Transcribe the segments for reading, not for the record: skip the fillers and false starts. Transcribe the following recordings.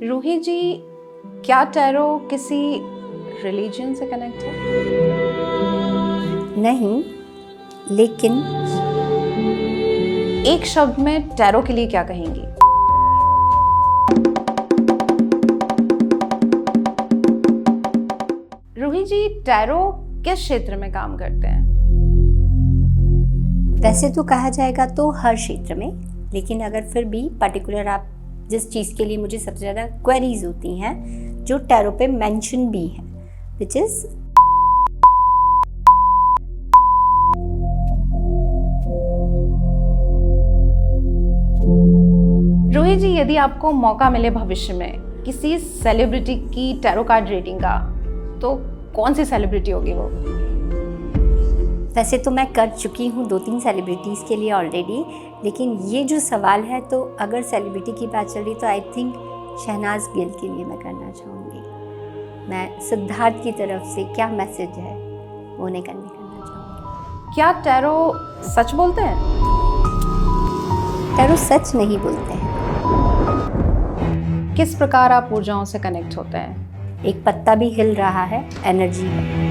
रूही जी, क्या टैरो किसी रिलीजन से कनेक्ट है? नहीं, लेकिन एक शब्द में टैरो के लिए क्या कहेंगी? रूही जी, टैरो किस क्षेत्र में काम करते हैं? वैसे तो कहा जाएगा तो हर क्षेत्र में, लेकिन अगर फिर भी पर्टिकुलर आप जिस चीज़ के लिए मुझे सबसे ज़्यादा क्वेरीज होती हैं जो टैरो पे मेंशन भी है, विच इज़ रूही जी, यदि आपको मौका मिले भविष्य में किसी सेलिब्रिटी की टैरो कार्ड रीडिंग का, तो कौन सी सेलिब्रिटी होगी वो? वैसे तो मैं कर चुकी हूँ 2-3 सेलिब्रिटीज़ के लिए ऑलरेडी, लेकिन ये जो सवाल है तो अगर सेलिब्रिटी की बात चल रही तो आई थिंक शहनाज गिल के लिए मैं करना चाहूँगी। मैं सिद्धार्थ की तरफ से क्या मैसेज है वो उन्हें करना चाहूँगी। क्या टैरो सच बोलते हैं? टैरो सच नहीं बोलते हैं। किस प्रकार आप ऊर्जाओं से कनेक्ट होते हैं? एक पत्ता भी हिल रहा है, एनर्जी है।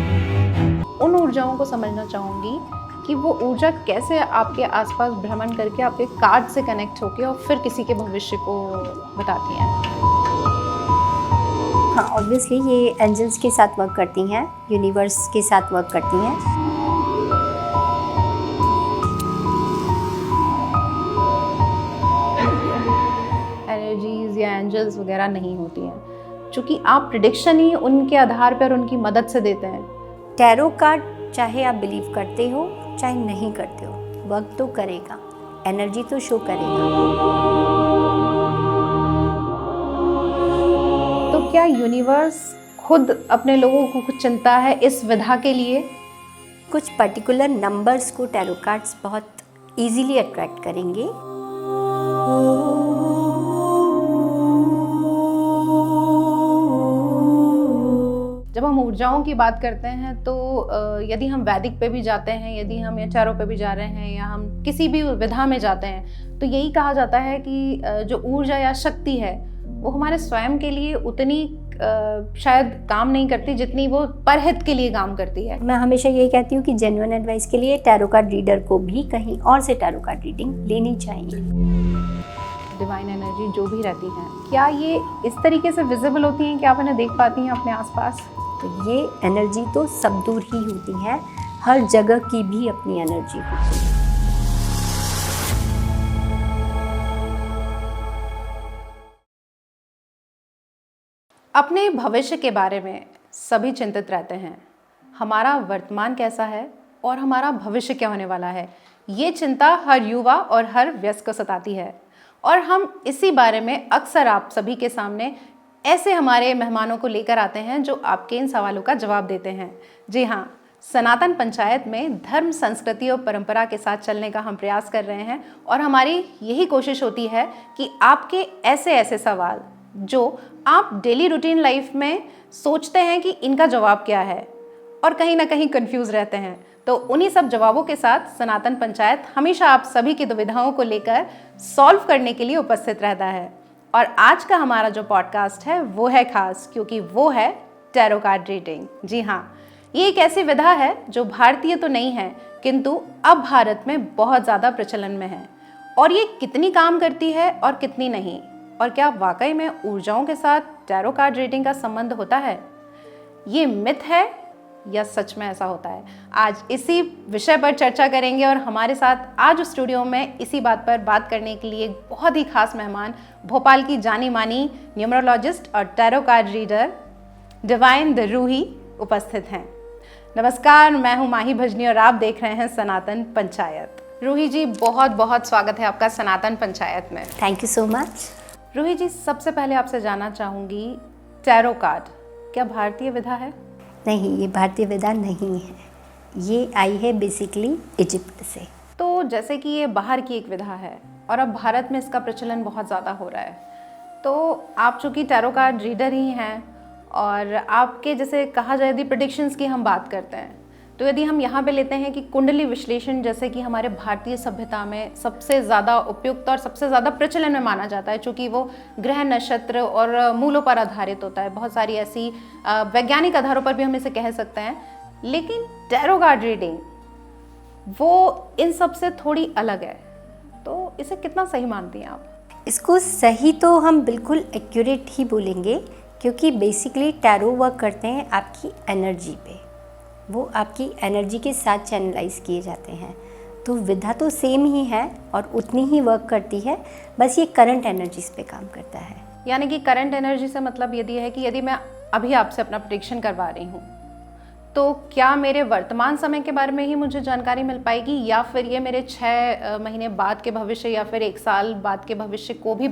उन ऊर्जाओं को समझना चाहूँगी कि वो ऊर्जा कैसे आपके आसपास भ्रमण करके आपके कार्ड से कनेक्ट होके और फिर किसी के भविष्य को बताती हैं। हाँ, ऑब्वियसली ये एंजल्स के साथ वर्क करती हैं, यूनिवर्स के साथ वर्क करती हैं। एनर्जीज या एंजल्स वगैरह नहीं होती हैं, क्योंकि आप प्रिडिक्शन ही उनके आधार पर उनकी मदद से देते हैं। टैरो कार्ड चाहे आप बिलीव करते हो चाहे नहीं करते हो, वर्क तो करेगा, एनर्जी तो शो करेगा। तो क्या यूनिवर्स खुद अपने लोगों को कुछ चिंता है इस विधा के लिए? कुछ पर्टिकुलर नंबर्स को टैरो कार्ड्स बहुत इजीली अट्रैक्ट करेंगे। जब हम ऊर्जाओं की बात करते हैं तो यदि हम वैदिक पे भी जाते हैं, यदि हम या टैरो पे भी जा रहे हैं, या हम किसी भी विधा में जाते हैं, तो यही कहा जाता है कि जो ऊर्जा या शक्ति है वो हमारे स्वयं के लिए उतनी शायद काम नहीं करती जितनी वो परहित के लिए काम करती है। मैं हमेशा यही कहती हूँ कि जेन्युइन एडवाइस के लिए टैरो कार्ड रीडर को भी कहीं और से टैरो कार्ड रीडिंग लेनी चाहिए। डिवाइन एनर्जी जो भी रहती है, क्या ये इस तरीके से विजिबल होती हैं कि आप इन्हें देख पाती हैं अपने आसपास? तो ये एनर्जी तो सब दूर ही होती है, हर जगह की भी अपनी एनर्जी होती है। अपने भविष्य के बारे में सभी चिंतित रहते हैं। हमारा वर्तमान कैसा है और हमारा भविष्य क्या होने वाला है, ये चिंता हर युवा और हर वयस्क को सताती है। और हम इसी बारे में अक्सर आप सभी के सामने ऐसे हमारे मेहमानों को लेकर आते हैं जो आपके इन सवालों का जवाब देते हैं। जी हाँ, सनातन पंचायत में धर्म, संस्कृति और परंपरा के साथ चलने का हम प्रयास कर रहे हैं, और हमारी यही कोशिश होती है कि आपके ऐसे ऐसे सवाल जो आप डेली रूटीन लाइफ में सोचते हैं कि इनका जवाब क्या है और कहीं ना कहीं कंफ्यूज रहते हैं, तो उन्हीं सब जवाबों के साथ सनातन पंचायत हमेशा आप सभी की दुविधाओं को लेकर सॉल्व करने के लिए उपस्थित रहता है। और आज का हमारा जो पॉडकास्ट है वो है खास, क्योंकि वो है टैरो कार्ड रीडिंग। जी हाँ, ये एक ऐसी विधा है जो भारतीय तो नहीं है, किंतु अब भारत में बहुत ज़्यादा प्रचलन में है। और ये कितनी काम करती है और कितनी नहीं, और क्या वाकई में ऊर्जाओं के साथ टैरो कार्ड रीडिंग का संबंध होता है, ये मिथ है या सच में ऐसा होता है, आज इसी विषय पर चर्चा करेंगे। और हमारे साथ आज स्टूडियो में इसी बात पर बात करने के लिए एक बहुत ही खास मेहमान, भोपाल की जानी मानी न्यूमरोलॉजिस्ट और tarot card reader divine the Roohi उपस्थित हैं। नमस्कार, मैं हूं माही भजनी और आप देख रहे हैं सनातन पंचायत। रूही जी, बहुत बहुत स्वागत है आपका सनातन पंचायत में। Thank you so much. Roohi ji, सबसे पहले आपसे जानना चाहूँगी, टैरो कार्ड क्या भारतीय विधा है? नहीं, ये भारतीय विधा नहीं है, ये आई है बेसिकली इजिप्ट से। तो जैसे कि ये बाहर की एक विधा है और अब भारत में इसका प्रचलन बहुत ज़्यादा हो रहा है, तो आप चूँकि टैरो कार्ड रीडर ही हैं और आपके जैसे कहा जाए यदि प्रेडिक्शंस की हम बात करते हैं, तो यदि हम यहाँ पे लेते हैं कि कुंडली विश्लेषण जैसे कि हमारे भारतीय सभ्यता में सबसे ज़्यादा उपयुक्त और सबसे ज़्यादा प्रचलन में माना जाता है, चूँकि वो ग्रह नक्षत्र और मूलों पर आधारित होता है, बहुत सारी ऐसी वैज्ञानिक आधारों पर भी हम इसे कह सकते हैं, लेकिन टैरो कार्ड रीडिंग वो इन सब से थोड़ी अलग है, तो इसे कितना सही मानती हैं आप? इसको सही तो हम बिल्कुल एक्यूरेट ही बोलेंगे, क्योंकि बेसिकली टैरो वर्क करते हैं आपकी एनर्जी पे, वो आपकी एनर्जी के साथ चैनलाइज किए जाते हैं। तो विधा तो सेम ही है और उतनी ही वर्क करती है, बस ये करंट एनर्जीज पे काम करता है। यानी कि करंट एनर्जी से मतलब यदि है कि यदि मैं अभी आपसे अपना प्रेडिक्शन करवा रही हूँ, तो क्या मेरे वर्तमान समय के बारे में ही मुझे जानकारी मिल पाएगी, या फिर ये मेरे 6 महीने बाद के भविष्य या फिर 1 साल बाद के भविष्य को भी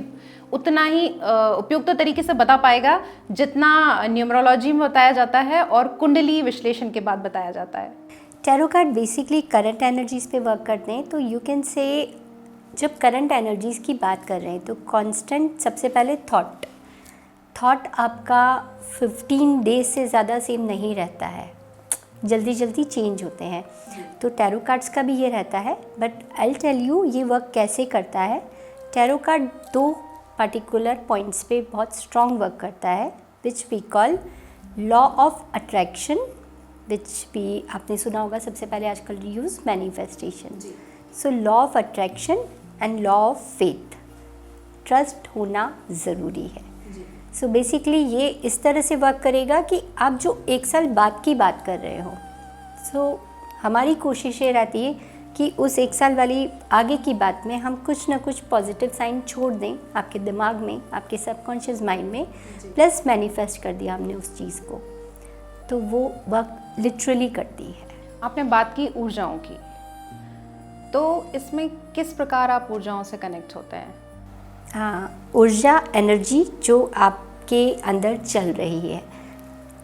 उतना ही उपयुक्त तरीके से बता पाएगा जितना न्यूमरोलॉजी में बताया जाता है और कुंडली विश्लेषण के बाद बताया जाता है? Tarot card basically current energies पे वर्क करते हैं। तो यू कैन से जब करंट एनर्जीज की बात कर रहे हैं तो कांस्टेंट सबसे पहले थॉट आपका 15 डेज से ज़्यादा सेम नहीं रहता है, जल्दी जल्दी चेंज होते हैं। तो टैरो कार्ड्स का भी ये रहता है, बट आई टेल यू ये वर्क कैसे करता है। टैरो कार्ड 2 पर्टिकुलर पॉइंट्स पे बहुत स्ट्रॉन्ग वर्क करता है, which we call law of attraction, which भी आपने सुना होगा सबसे पहले आजकल use manifestation. So law of attraction and law of faith, trust होना ज़रूरी है। सो बेसिकली ये इस तरह से वर्क करेगा कि आप जो 1 साल बाद की बात कर रहे हो, सो हमारी कोशिश ये रहती है कि उस 1 साल वाली आगे की बात में हम कुछ ना कुछ पॉजिटिव साइन छोड़ दें आपके दिमाग में, आपके सबकॉन्शियस माइंड में, प्लस मैनिफेस्ट कर दिया हमने उस चीज़ को, तो वो वर्क लिटरली करती है। आपने बात की ऊर्जाओं की, तो इसमें किस प्रकार आप ऊर्जाओं से कनेक्ट होते हैं? हाँ, ऊर्जा एनर्जी जो आपके अंदर चल रही है,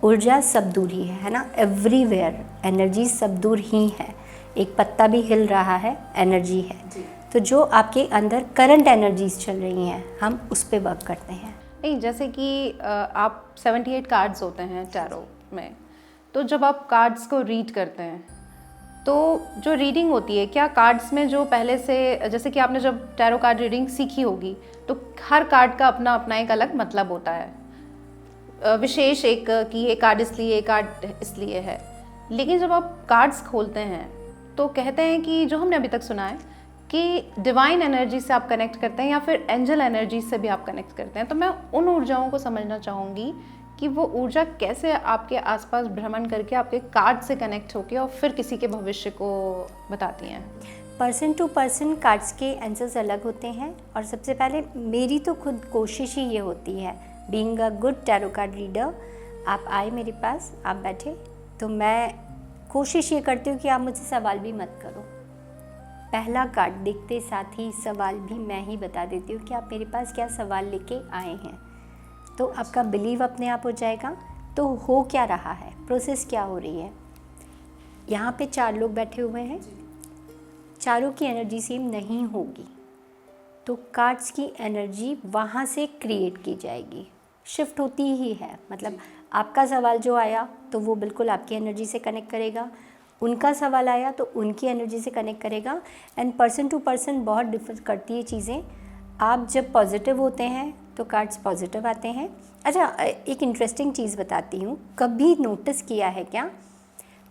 ऊर्जा सब दूर ही है ना, एवरीवेयर एनर्जी सब दूर ही है। एक पत्ता भी हिल रहा है, एनर्जी है। तो जो आपके अंदर करंट एनर्जीज चल रही हैं, हम उस पर वर्क करते हैं। नहीं, जैसे कि आप 78 कार्ड्स होते हैं टैरो में, तो जब आप कार्ड्स को रीड करते हैं तो जो रीडिंग होती है, क्या कार्ड्स में जो पहले से, जैसे कि आपने जब टैरो कार्ड रीडिंग सीखी होगी तो हर कार्ड का अपना अपना एक अलग मतलब होता है, विशेष एक कि ये कार्ड इसलिए, ये कार्ड इसलिए है, लेकिन जब आप कार्ड्स खोलते हैं तो कहते हैं कि जो हमने अभी तक सुना है कि डिवाइन एनर्जी से आप कनेक्ट करते हैं या फिर एंजल एनर्जी से भी आप कनेक्ट करते हैं। तो मैं उन ऊर्जाओं को समझना चाहूँगी कि वो ऊर्जा कैसे आपके आसपास भ्रमण करके आपके कार्ड से कनेक्ट होकर और फिर किसी के भविष्य को बताती हैं। पर्सन टू पर्सन कार्ड्स के आंसर्स अलग होते हैं, और सबसे पहले मेरी तो खुद कोशिश ही ये होती है, being a good tarot card reader, आप आए मेरे पास, आप बैठे, तो मैं कोशिश ये करती हूँ कि आप मुझसे सवाल भी मत करो। पहला कार्ड देखते साथ ही सवाल भी मैं ही बता देती हूँ कि आप मेरे पास क्या सवाल लेके आए हैं, तो आपका बिलीव अपने आप हो जाएगा। तो हो क्या रहा है, प्रोसेस क्या हो रही है। यहाँ पे 4 लोग बैठे हुए हैं, चारों की एनर्जी सेम नहीं होगी, तो कार्ड्स की एनर्जी वहाँ से क्रिएट की जाएगी, शिफ्ट होती ही है। मतलब आपका सवाल जो आया तो वो बिल्कुल आपकी एनर्जी से कनेक्ट करेगा, उनका सवाल आया तो उनकी एनर्जी से कनेक्ट करेगा, एंड पर्सन टू पर्सन बहुत डिफर करती है चीज़ें। आप जब पॉजिटिव होते हैं तो कार्ड्स पॉजिटिव आते हैं। अच्छा, एक इंटरेस्टिंग चीज़ बताती हूँ, कभी नोटिस किया है क्या,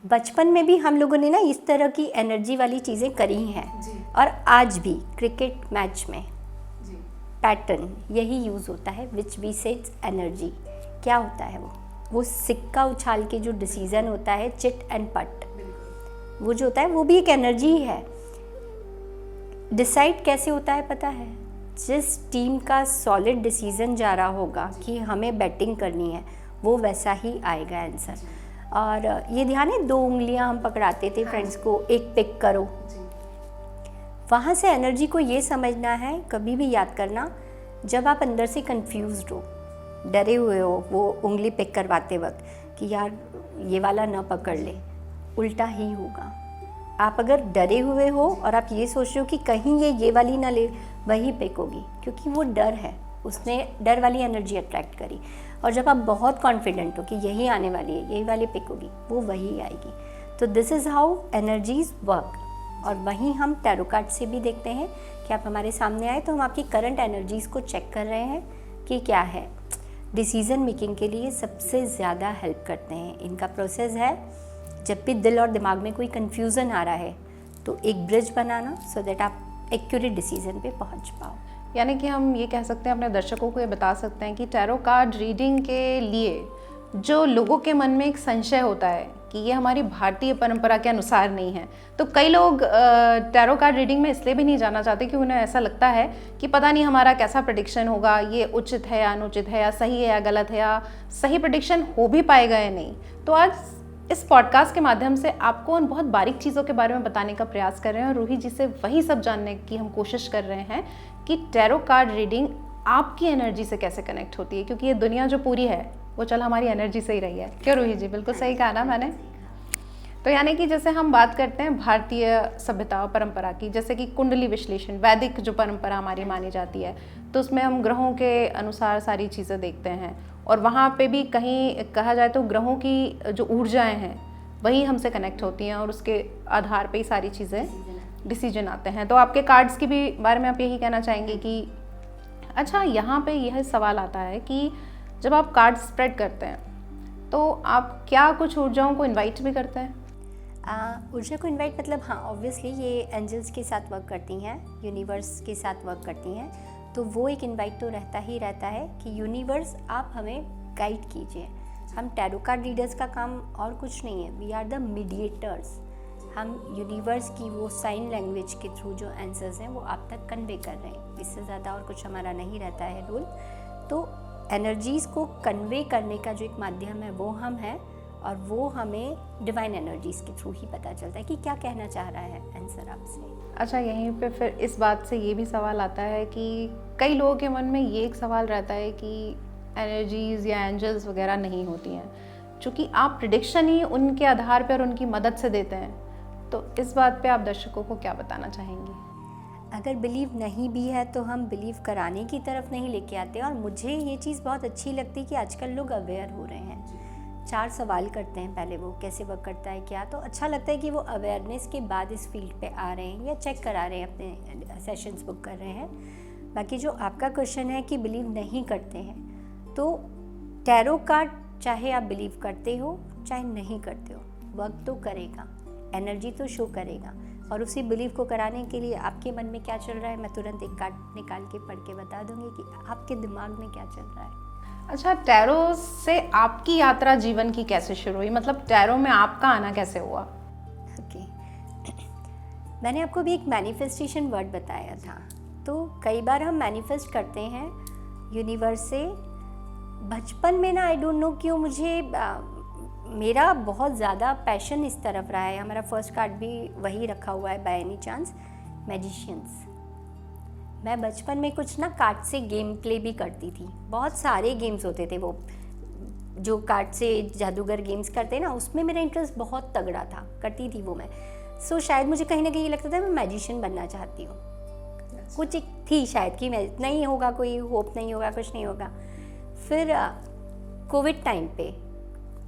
बचपन में भी हम लोगों ने ना इस तरह की एनर्जी वाली चीज़ें करी हैं, और आज भी क्रिकेट मैच में पैटर्न यही यूज़ होता है, विच वी सेज एनर्जी। क्या होता है वो सिक्का उछाल के जो डिसीजन होता है, चिट एंड पट, वो जो होता है वो भी एक एनर्जी ही है। डिसाइड कैसे होता है पता है, जिस टीम का सॉलिड डिसीजन जा रहा होगा कि हमें बैटिंग करनी है, वो वैसा ही आएगा आंसर। और ये ध्यान है, 2 उंगलियां हम पकड़ाते थे फ्रेंड्स को, एक पिक करो, वहाँ से एनर्जी को ये समझना है, कभी भी याद करना, जब आप अंदर से कंफ्यूज्ड हो, डरे हुए हो वो उंगली पिक करवाते वक्त कि यार ये वाला ना पकड़ ले, उल्टा ही होगा। आप अगर डरे हुए हो और आप ये सोच रहे हो कि कहीं ये वाली ना ले, वही पिक होगी, क्योंकि वो डर है, उसने डर वाली एनर्जी अट्रैक्ट करी। और जब आप बहुत कॉन्फिडेंट हो कि यही आने वाली है, यही वाली पिक होगी, वो वही आएगी। तो this is how energies work. और वहीं हम टैरो कार्ड से भी देखते हैं कि आप हमारे सामने आए तो हम आपकी करंट एनर्जीज़ को चेक कर रहे हैं कि क्या है। डिसीज़न मेकिंग के लिए सबसे ज़्यादा हेल्प करते हैं। इनका प्रोसेस है, जब भी दिल और दिमाग में कोई कन्फ्यूज़न आ रहा है तो एक ब्रिज बनाना, सो दैट आप एक्यूरेट डिसीज़न पे पहुंच पाओ। यानी कि हम ये कह सकते हैं, अपने दर्शकों को ये बता सकते हैं कि टैरो कार्ड रीडिंग के लिए जो लोगों के मन में एक संशय होता है कि ये हमारी भारतीय परंपरा के अनुसार नहीं है, तो कई लोग टैरो कार्ड रीडिंग में इसलिए भी नहीं जाना चाहते कि उन्हें ऐसा लगता है कि पता नहीं हमारा कैसा प्रेडिक्शन होगा, ये उचित है या अनुचित है, या सही है या गलत है, या सही प्रेडिक्शन हो भी पाएगा या नहीं। तो आज इस पॉडकास्ट के माध्यम से आपको उन बहुत बारीक चीज़ों के बारे में बताने का प्रयास कर रहे हैं और रूही जी से वही सब जानने की हम कोशिश कर रहे हैं कि टैरो कार्ड रीडिंग आपकी एनर्जी से कैसे कनेक्ट होती है, क्योंकि ये दुनिया जो पूरी है वो चल हमारी एनर्जी से ही रही है। क्यों रूही जी, बिल्कुल सही कहा ना मैंने। तो यानी कि जैसे हम बात करते हैं भारतीय सभ्यता और परंपरा की, जैसे कि कुंडली विश्लेषण, वैदिक जो परंपरा हमारी मानी जाती है, तो उसमें हम ग्रहों के अनुसार सारी चीज़ें देखते हैं और वहाँ पे भी कहीं कहा जाए तो ग्रहों की जो ऊर्जाएं हैं वही हमसे कनेक्ट होती हैं और उसके आधार पे ही सारी चीज़ें डिसीजन आते हैं। तो आपके कार्ड्स की भी बारे में आप यही कहना चाहेंगे कि अच्छा, यहाँ पे यह सवाल आता है कि जब आप कार्ड स्प्रेड करते हैं तो आप क्या कुछ ऊर्जाओं को इनवाइट भी करते हैं? ऊर्जा को इनवाइट मतलब हाँ, ऑब्वियसली ये एंजल्स के साथ वर्क करती हैं, यूनिवर्स के साथ वर्क करती हैं, तो वो एक इनवाइट तो रहता ही रहता है कि यूनिवर्स आप हमें गाइड कीजिए। हम टैरो कार्ड रीडर्स का काम और कुछ नहीं है, वी आर द मीडिएटर्स। हम यूनिवर्स की वो साइन लैंग्वेज के थ्रू जो आंसर्स हैं वो आप तक कन्वे कर रहे हैं, इससे ज़्यादा और कुछ हमारा नहीं रहता है रोल। तो एनर्जीज़ को कन्वे करने का जो एक माध्यम है वो हम हैं, और वो हमें डिवाइन एनर्जीज़ के थ्रू ही पता चलता है कि क्या कहना चाह रहा है आंसर आपसे। अच्छा, यहीं पे फिर इस बात से ये भी सवाल आता है कि कई लोगों के मन में ये एक सवाल रहता है कि एनर्जीज़ या एंजल्स वगैरह नहीं होती हैं, चूँकि आप प्रिडिक्शन ही उनके आधार पर और उनकी मदद से देते हैं। तो इस बात पे आप दर्शकों को क्या बताना चाहेंगी? अगर बिलीव नहीं भी है तो हम बिलीव कराने की तरफ नहीं लेके आते। और मुझे ये चीज़ बहुत अच्छी लगती है कि आजकल लोग अवेयर हो रहे हैं, 4 सवाल करते हैं पहले वो कैसे वर्क करता है क्या, तो अच्छा लगता है कि वो अवेयरनेस के बाद इस फील्ड पे आ रहे हैं या चेक करा रहे हैं, अपने सेशंस बुक कर रहे हैं। बाकी जो आपका क्वेश्चन है कि बिलीव नहीं करते हैं, तो टैरो कार्ड चाहे आप बिलीव करते हो चाहे नहीं करते हो, वर्क तो करेगा, एनर्जी तो शो करेगा। और उसी बिलीव को कराने के लिए आपके मन में क्या चल रहा है, मैं तुरंत एक कार्ड निकाल के पढ़ के बता दूंगी कि आपके दिमाग में क्या चल रहा है। अच्छा, टैरो से आपकी यात्रा जीवन की कैसे शुरू हुई, मतलब टैरो में आपका आना कैसे हुआ? ओके, मैंने आपको भी एक मैनिफेस्टेशन वर्ड बताया था। तो कई बार हम मैनिफेस्ट करते हैं यूनिवर्स से। बचपन में ना आई डोंट नो क्यों मुझे मेरा बहुत ज़्यादा पैशन इस तरफ रहा है। हमारा फर्स्ट कार्ड भी वही रखा हुआ है बाय एनी चांस, मैजिशियंस। मैं बचपन में कुछ ना कार्ड से गेम प्ले भी करती थी। बहुत सारे गेम्स होते थे वो जो कार्ड से जादूगर गेम्स करते ना, उसमें मेरा इंटरेस्ट बहुत तगड़ा था, करती थी वो मैं। सो शायद मुझे कहीं ना कहीं ये लगता था मैं मैजिशियन बनना चाहती हूँ। कुछ एक थी शायद कि मैं नहीं होगा, कोई होप नहीं होगा, कुछ नहीं होगा। फिर कोविड टाइम पे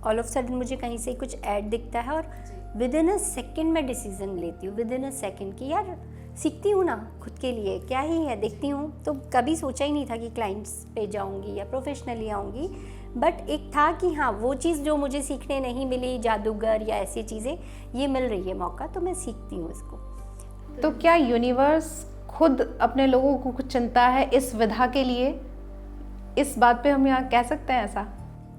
ऑल ऑफ सडन मुझे कहीं से कुछ ऐड दिखता है और विद इन अ सेकेंड मैं डिसीज़न लेती हूँ, विद इन अ सेकेंड कि यार सीखती हूँ ना खुद के लिए, क्या ही है, देखती हूँ। तो कभी सोचा ही नहीं था कि क्लाइंट्स पे जाऊँगी या प्रोफेशनली आऊँगी, बट एक था कि हाँ वो चीज़ जो मुझे सीखने नहीं मिली, जादूगर या ऐसी चीज़ें, ये मिल रही है मौका, तो मैं सीखती हूँ इसको। तो क्या यूनिवर्स खुद अपने लोगों को कुछ चिंता है इस विधा के लिए, इस बात पे हम यहाँ कह सकते हैं ऐसा?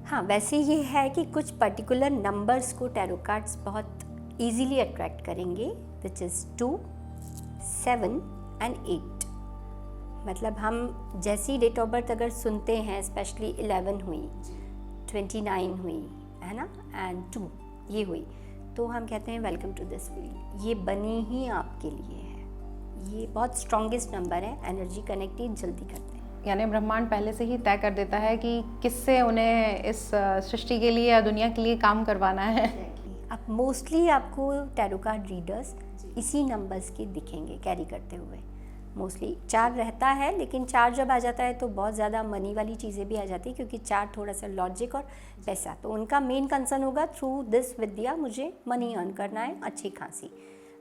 हाँ, वैसे ये है कि कुछ पर्टिकुलर नंबर्स को टैरो कार्ड्स बहुत इजीली अट्रैक्ट करेंगे, विच इज़ 2, 7 and 8। मतलब हम जैसी डेट ऑफ बर्थ अगर सुनते हैं, स्पेशली 11 हुई, 29 हुई, है ना, एंड 2 ये हुई, तो हम कहते हैं वेलकम टू दिस फील्ड, ये बनी ही आपके लिए है। ये बहुत स्ट्रॉन्गेस्ट नंबर है, एनर्जी कनेक्टेड जल्दी करते हैं। यानी ब्रह्मांड पहले से ही तय कर देता है कि किससे उन्हें इस सृष्टि के लिए या दुनिया के लिए काम करवाना है। अब मोस्टली आपको टैरो कार्ड रीडर्स इसी नंबर्स के दिखेंगे कैरी करते हुए। मोस्टली 4 रहता है, लेकिन 4 जब आ जाता है तो बहुत ज़्यादा मनी वाली चीज़ें भी आ जाती है, क्योंकि 4 थोड़ा सा लॉजिक और पैसा, तो उनका मेन कंसर्न होगा थ्रू दिस विद्या मुझे मनी अर्न करना है अच्छी खासी।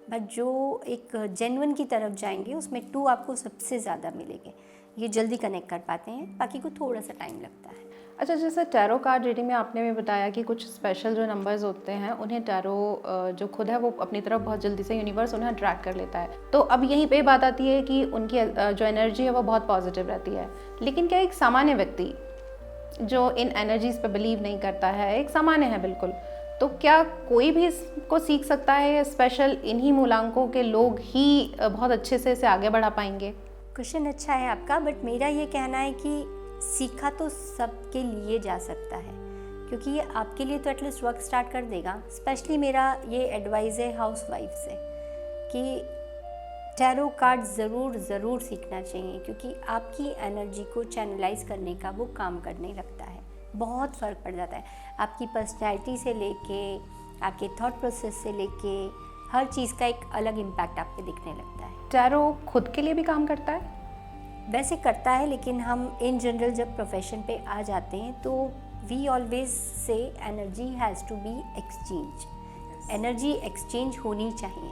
बट जो एक जेन्युइन की तरफ जाएंगे उसमें 2 आपको सबसे ज़्यादा मिलेंगे, ये जल्दी कनेक्ट कर पाते हैं, बाकी को थोड़ा सा टाइम लगता है। अच्छा, जैसे टैरो कार्ड रीडिंग में आपने भी बताया कि कुछ स्पेशल जो नंबर्स होते हैं उन्हें टैरो जो खुद है वो अपनी तरफ बहुत जल्दी से यूनिवर्स उन्हें अट्रैक्ट कर लेता है। तो अब यहीं पे बात आती है कि उनकी जो एनर्जी है वो बहुत पॉजिटिव रहती है, लेकिन क्या एक सामान्य व्यक्ति जो इन एनर्जीज पे बिलीव नहीं करता है, एक सामान्य है बिल्कुल, तो क्या कोई भी इसको सीख सकता है या स्पेशल इन्हीं मूलांकों के लोग ही बहुत अच्छे से इसे आगे बढ़ा पाएंगे? क्वेश्चन अच्छा है आपका, बट मेरा ये कहना है कि सीखा तो सबके लिए जा सकता है, क्योंकि ये आपके लिए तो एटलीस्ट वर्क स्टार्ट कर देगा। स्पेशली मेरा ये एडवाइस है हाउस वाइफ से कि टैरो कार्ड ज़रूर सीखना चाहिए, क्योंकि आपकी एनर्जी को चैनलाइज करने का वो काम करने लगता है, बहुत फ़र्क पड़ जाता है। आपकी पर्सनैलिटी से लेके आपके थॉट प्रोसेस से लेके हर चीज़ का एक अलग इम्पैक्ट आप पे दिखने लगता है। टैरो खुद के लिए भी काम करता है? वैसे करता है, लेकिन हम इन जनरल जब प्रोफेशन पे आ जाते हैं तो we always say energy has to be exchange, energy exchange होनी चाहिए।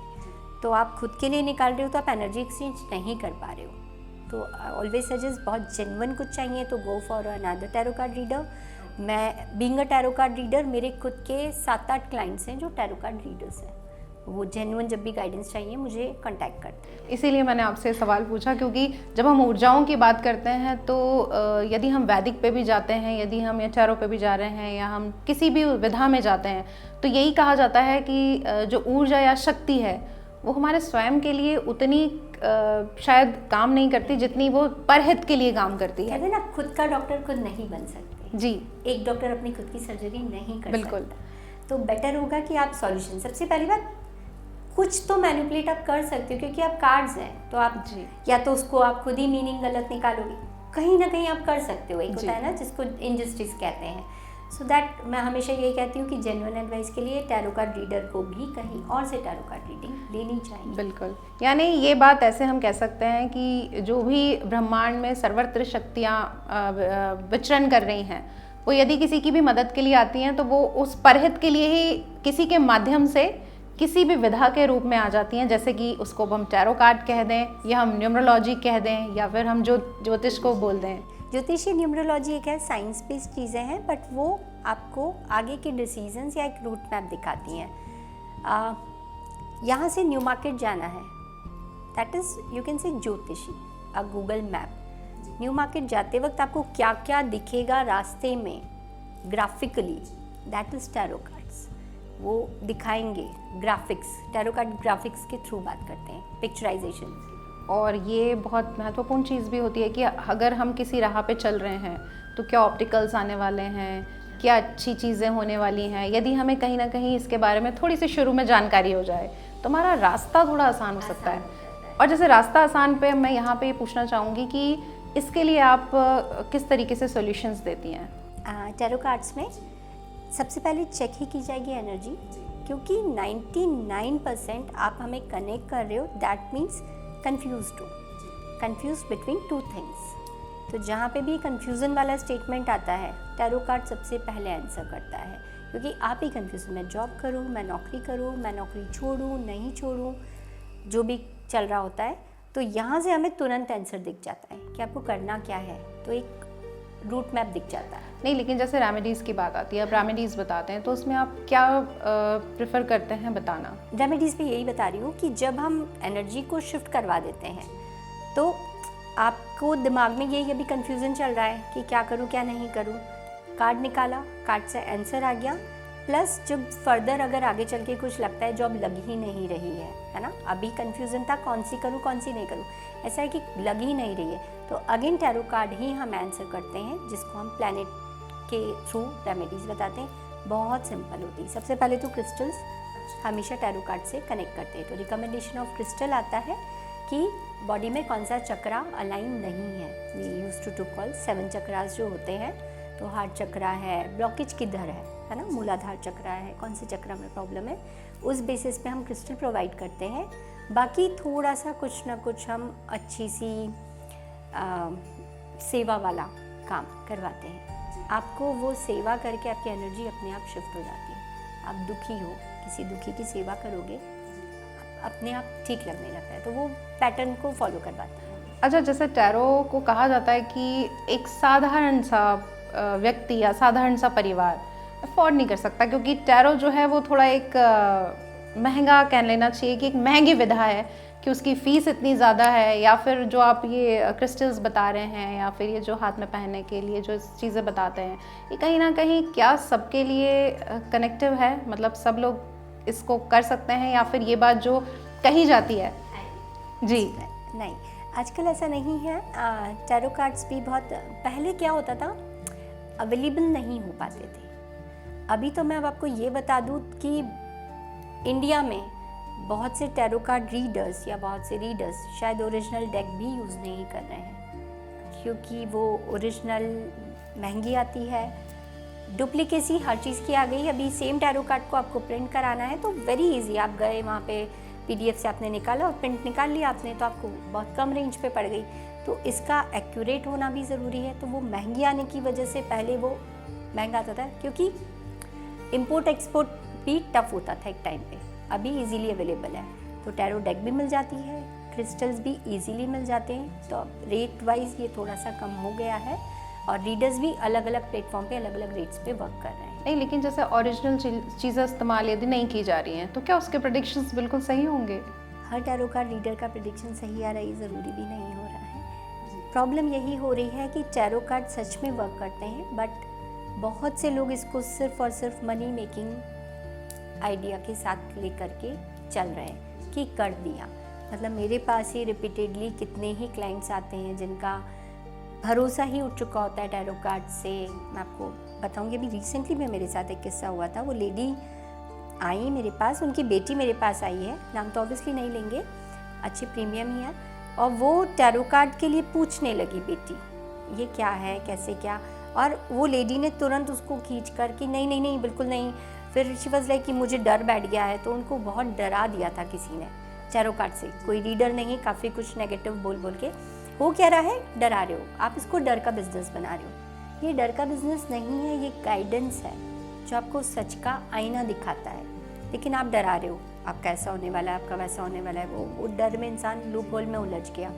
तो आप खुद के लिए निकाल रहे हो तो आप एनर्जी एक्सचेंज नहीं कर पा रहे हो, तो ऑलवेज सजेस्ट बहुत जेन्युइन कुछ चाहिए तो go for another tarot card reader. मैं being a tarot card reader, मेरे खुद के 7-8 क्लाइंट्स हैं जो टैरो कार्ड रीडर्स हैं, वो जेन्युइन जब भी गाइडेंस चाहिए मुझे कांटेक्ट करते हैं। इसीलिए मैंने आपसे सवाल पूछा, क्योंकि जब हम ऊर्जाओं की बात करते हैं तो यदि हम वैदिक पे भी जाते हैं, यदि हम या टैरो पे भी जा रहे हैं, या हम किसी भी विधा में जाते हैं, तो यही कहा जाता है कि जो ऊर्जा या शक्ति है वो हमारे स्वयं के लिए उतनी शायद काम नहीं करती जितनी वो परहित के लिए काम करती है। कहते हैं ना, खुद का डॉक्टर खुद नहीं बन सकते जी, एक डॉक्टर अपनी खुद की सर्जरी नहीं कर बिल्कुल सकता। तो बेटर होगा कि आप सॉल्यूशन, सबसे पहली बात कुछ तो मैनिपुलेट आप कर सकते हो, क्योंकि आप कार्ड्स हैं तो आप जी, या तो उसको आप खुद ही मीनिंग गलत निकालोगे, कहीं ना कहीं आप कर सकते हो। एक होता है ना जिसको इनजस्टिस कहते हैं। सो दैट मैं हमेशा यही कहती हूँ कि जेन्युइन एडवाइस के लिए टैरो कार्ड रीडर को भी कहीं और से टैरो कार्ड रीडिंग लेनी चाहिए। बिल्कुल। यानी ये बात ऐसे हम कह सकते हैं कि जो भी ब्रह्मांड में सर्वत्र शक्तियाँ विचरण कर रही हैं, वो यदि किसी की भी मदद के लिए आती हैं तो वो उस परहित के लिए ही किसी के माध्यम से किसी भी विधा के रूप में आ जाती हैं। जैसे कि उसको हम टैरो कार्ड कह दें, या हम न्यूमरोलॉजी कह दें, या फिर हम ज्योतिष को बोल दें। ज्योतिषी न्यूमरोलॉजी एक है, साइंस बेस्ड चीज़ें हैं, बट वो आपको आगे के डिसीजंस या एक रूट मैप दिखाती हैं। यहाँ से न्यू मार्केट जाना है, that is you can say ज्योतिषी अ गूगल मैप। न्यू मार्केट जाते वक्त आपको क्या क्या दिखेगा रास्ते में graphically, that is tarot cards, वो दिखाएंगे ग्राफिक्स। टैरो कार्ड ग्राफिक्स के थ्रू बात करते हैं, पिक्चराइजेशन। और ये बहुत महत्वपूर्ण चीज़ भी होती है कि अगर हम किसी राह पे चल रहे हैं तो क्या ऑप्टिकल्स आने वाले हैं, क्या अच्छी चीज़ें होने वाली हैं। यदि हमें कहीं ना कहीं इसके बारे में थोड़ी सी शुरू में जानकारी हो जाए तो हमारा रास्ता थोड़ा आसान हो सकता है। और जैसे रास्ता आसान पे मैं यहाँ पे पूछना चाहूँगी कि इसके लिए आप किस तरीके से सॉल्यूशंस देती हैं? टैरो कार्ड्स में सबसे पहले चेक ही की जाएगी एनर्जी, क्योंकि 99% आप हमें कनेक्ट कर रहे हो, that means confuse between 2 things. तो जहाँ पे भी कंफ्यूजन वाला स्टेटमेंट आता है, टैरो कार्ड सबसे पहले आंसर करता है, क्योंकि आप ही कंफ्यूज, मैं जॉब करूँ, मैं नौकरी करूँ, मैं नौकरी छोड़ूँ, नहीं छोड़ूँ, जो भी चल रहा होता है। तो यहाँ से हमें तुरंत आंसर दिख जाता है कि आपको करना क्या है, तो एक रूट मैप दिख जाता है। नहीं, लेकिन जैसे रेमेडीज़ की बात आती है, आप रेमेडीज़ बताते हैं तो उसमें आप क्या प्रेफर करते हैं बताना? रेमेडीज़ पे यही बता रही हूँ कि जब हम एनर्जी को शिफ्ट करवा देते हैं तो आपको दिमाग में यही अभी कन्फ्यूज़न चल रहा है कि क्या करूँ क्या नहीं करूँ। कार्ड निकाला, कार्ड से आंसर आ गया, प्लस जब फर्दर अगर आगे चल के कुछ लगता है जॉब लग ही नहीं रही है ना, अभी कन्फ्यूज़न था कौन सी करूँ कौन सी नहीं करूँ, ऐसा है कि लग ही नहीं रही है, तो अगेन टैरो कार्ड ही हम आंसर करते हैं, जिसको हम प्लैनेट के थ्रू रेमेडीज़ बताते हैं। बहुत सिंपल होती है। सबसे पहले तो क्रिस्टल्स हमेशा टैरो कार्ड से कनेक्ट करते हैं, तो रिकमेंडेशन ऑफ क्रिस्टल आता है कि बॉडी में कौन सा चक्रा अलाइन नहीं है। We used to call 7 chakras जो होते हैं, तो हार्ट चक्रा है, ब्लॉकेज किधर है ना, मूलाधार चक्रा है, कौन से चक्रा में प्रॉब्लम है, उस बेसिस पे हम क्रिस्टल प्रोवाइड करते हैं। बाकी थोड़ा सा कुछ ना कुछ हम अच्छी सी सेवा वाला काम करवाते हैं। आपको वो सेवा करके आपकी एनर्जी अपने आप शिफ्ट हो जाती है। आप दुखी हो, किसी दुखी की सेवा करोगे, अपने आप ठीक लगने लगता है, तो वो पैटर्न को फॉलो करवाता है। अच्छा, जैसे टैरो को कहा जाता है कि एक साधारण सा व्यक्ति या साधारण सा परिवार अफोर्ड नहीं कर सकता, क्योंकि टैरो जो है वो थोड़ा एक महंगा कह लेना चाहिए कि एक महंगी विधा है, कि उसकी फ़ीस इतनी ज़्यादा है, या फिर जो आप ये क्रिस्टल्स बता रहे हैं, या फिर ये जो हाथ में पहनने के लिए जो चीज़ें बताते हैं, ये कहीं ना कहीं क्या सबके लिए कनेक्टिव है? मतलब सब लोग इसको कर सकते हैं, या फिर ये बात जो कही जाती है? जी नहीं, आजकल ऐसा नहीं है। टैरो कार्ड्स भी बहुत पहले क्या होता था, अवेलेबल नहीं हो पाते थे। अभी तो मैं अब आपको ये बता दूँ कि इंडिया में बहुत से टैरो कार्ड रीडर्स या बहुत से रीडर्स शायद ओरिजिनल डेक भी यूज़ नहीं कर रहे हैं, क्योंकि वो ओरिजिनल महंगी आती है, डुप्लीकेसी हर चीज़ की आ गई। अभी सेम टैरो कार्ड को आपको प्रिंट कराना है तो वेरी इजी, आप गए वहाँ पे PDF से आपने निकाला और प्रिंट निकाल लिया आपने, तो आपको बहुत कम रेंज पे पड़ गई। तो इसका एक्यूरेट होना भी ज़रूरी है, तो वो महंगी आने की वजह से पहले वो महंगा आता था, क्योंकि इम्पोर्ट एक्सपोर्ट भी टफ होता था एक टाइम पे। अभी इजीली अवेलेबल है, तो टैरो डेक भी मिल जाती है, क्रिस्टल्स भी इजीली मिल जाते हैं, तो रेट वाइज ये थोड़ा सा कम हो गया है, और रीडर्स भी अलग अलग प्लेटफॉर्म पे अलग अलग रेट्स पे वर्क कर रहे हैं। नहीं, लेकिन जैसे ओरिजिनल चीज़ें इस्तेमाल यदि नहीं की जा रही हैं तो क्या उसके प्रेडिक्शंस बिल्कुल सही होंगे? हर टैरो कार्ड रीडर का प्रेडिक्शन सही आ रहा है ज़रूरी भी नहीं हो रहा है। प्रॉब्लम यही हो रही है कि टैरो कार्ड सच में वर्क करते हैं, बट बहुत से लोग इसको सिर्फ और सिर्फ मनी मेकिंग आइडिया के साथ लेकर के चल रहे हैं कि कर दिया। मतलब मेरे पास ही रिपीटेडली कितने ही क्लाइंट्स आते हैं जिनका भरोसा ही उठ चुका होता है टैरो कार्ड से। मैं आपको बताऊंगी, अभी रिसेंटली में मेरे साथ एक किस्सा हुआ था। वो लेडी आई मेरे पास, उनकी बेटी मेरे पास आई है, नाम तो ऑब्वियसली नहीं लेंगे, अच्छी प्रीमियम ही है, और वो टैरो कार्ड के लिए पूछने लगी, बेटी ये क्या है, कैसे क्या, और वो लेडी ने तुरंत उसको खींच कर कि नहीं नहीं नहीं बिल्कुल नहीं। फिर शी वाज लाइक कि मुझे डर बैठ गया है, तो उनको बहुत डरा दिया था किसी ने टैरो कार्ड से, कोई रीडर नहीं, काफ़ी कुछ नेगेटिव बोल बोल के। हो क्या रहा है, डरा रहे हो आप, इसको डर का बिजनेस बना रहे हो। ये डर का बिजनेस नहीं है, ये गाइडेंस है जो आपको सच का आईना दिखाता है, लेकिन आप डरा रहे हो, आपका ऐसा होने वाला है, आपका वैसा होने वाला है। वो डर में इंसान लूप होल में उलझ गया,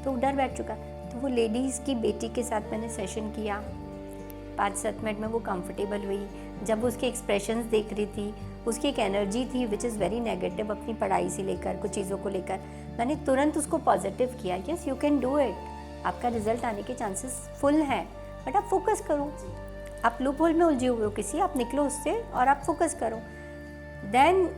तो डर बैठ चुका। तो वो लेडीज़ की बेटी के साथ मैंने सेशन किया, 5-7 मिनट में वो कंफर्टेबल हुई। जब उसके एक्सप्रेशंस देख रही थी, उसकी एक एनर्जी थी विच इज़ वेरी नेगेटिव, अपनी पढ़ाई से लेकर कुछ चीज़ों को लेकर, मैंने तुरंत उसको पॉजिटिव किया, yes you can do it, आपका रिजल्ट आने के चांसेस फुल हैं, बट आप फोकस करो। आप लूप होल में उलझे हुए हो किसी, आप निकलो उससे और आप फोकस करो। देन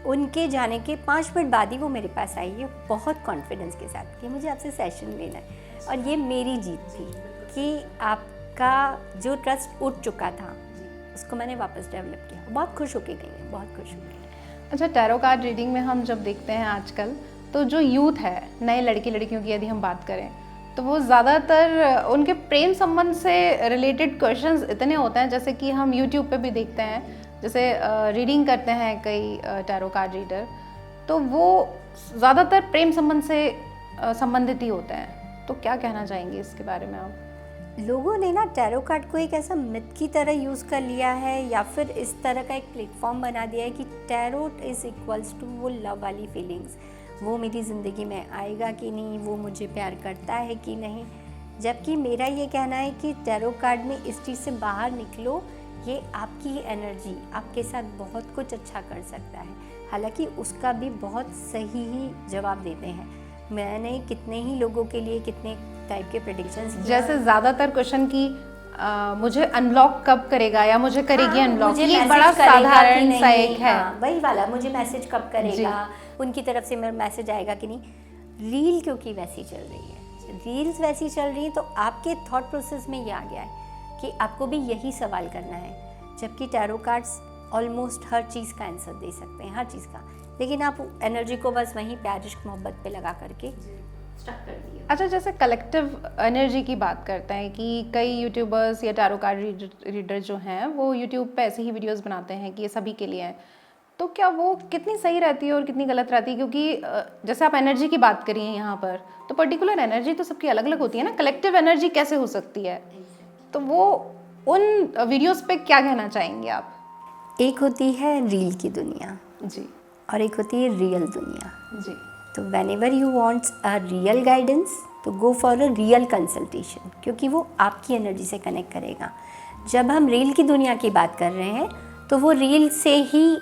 उनके जाने के 5 मिनट बाद ही वो मेरे पास आई है बहुत कॉन्फिडेंस के साथ कि मुझे आपसे सेशन लेना है, और ये मेरी जीत थी कि आपका जो ट्रस्ट उठ चुका था उसको मैंने वापस डेवलप किया। बहुत खुश होके गई है, बहुत खुश होके। अच्छा, टैरो कार्ड रीडिंग में हम जब देखते हैं आजकल, तो जो यूथ है, नए लड़के लड़कियों की यदि हम बात करें, तो वो ज़्यादातर उनके प्रेम संबंध से रिलेटेड क्वेश्चंस इतने होते हैं, जैसे कि हम यूट्यूब पे भी देखते हैं, जैसे रीडिंग करते हैं कई टैरो कार्ड रीडर, तो वो ज़्यादातर प्रेम संबंध से संबंधित ही होते हैं। तो क्या कहना चाहेंगे इसके बारे में आप? लोगों ने ना टैरो कार्ड को एक ऐसा मिथ की तरह यूज़ कर लिया है, या फिर इस तरह का एक प्लेटफॉर्म बना दिया है कि टैरोट इज़ इक्वल्स टू वो लव वाली फीलिंग्स, वो मेरी ज़िंदगी में आएगा कि नहीं, वो मुझे प्यार करता है कि नहीं। जबकि मेरा ये कहना है कि टैरो कार्ड में इस चीज़ से बाहर निकलो, ये आपकी एनर्जी आपके साथ बहुत कुछ अच्छा कर सकता है। हालांकि उसका भी बहुत सही ही जवाब देते हैं। मैंने कितने ही लोगों के लिए कितने टाइप के प्रेडिक्शंस, जैसे ज़्यादातर क्वेश्चन की मुझे अनब्लॉक कब करेगा या मुझे करेगी अनब्लॉक, ये बड़ा साधारण सा एक है। वही वाला, मुझे मैसेज कब करेगा, उनकी तरफ से मेरा मैसेज आएगा कि नहीं। रील क्योंकि वैसी चल रही है, रील्स वैसी चल रही है, तो आपके थॉट प्रोसेस में ये आ गया है कि आपको भी यही सवाल करना है। जबकि टैरो कार्ड्स ऑलमोस्ट हर चीज़ का आंसर दे सकते हैं, हर चीज़ का, लेकिन आप एनर्जी को बस वहीं प्यार इश्क मोहब्बत पे लगा करके स्टक कर दिए। अच्छा, जैसे कलेक्टिव एनर्जी की बात करते हैं कि कई यूट्यूबर्स या टैरो कार्ड रीडर जो हैं वो यूट्यूब पे ऐसे ही वीडियोस बनाते हैं कि ये सभी के लिए हैं, तो क्या वो कितनी सही रहती है और कितनी गलत रहती है? क्योंकि जैसे आप एनर्जी की बात करिए यहाँ पर, तो पर्टिकुलर एनर्जी तो सबकी अलग अलग होती है ना, कलेक्टिव एनर्जी कैसे हो सकती है? तो वो उन वीडियोस पे क्या कहना चाहेंगे आप? एक होती है रील की दुनिया जी और एक होती है रियल दुनिया। जी तो whenever you wants a real guidance तो go for a real consultation, क्योंकि वो आपकी एनर्जी से कनेक्ट करेगा। जब हम रील की दुनिया की बात कर रहे हैं तो वो रील से ही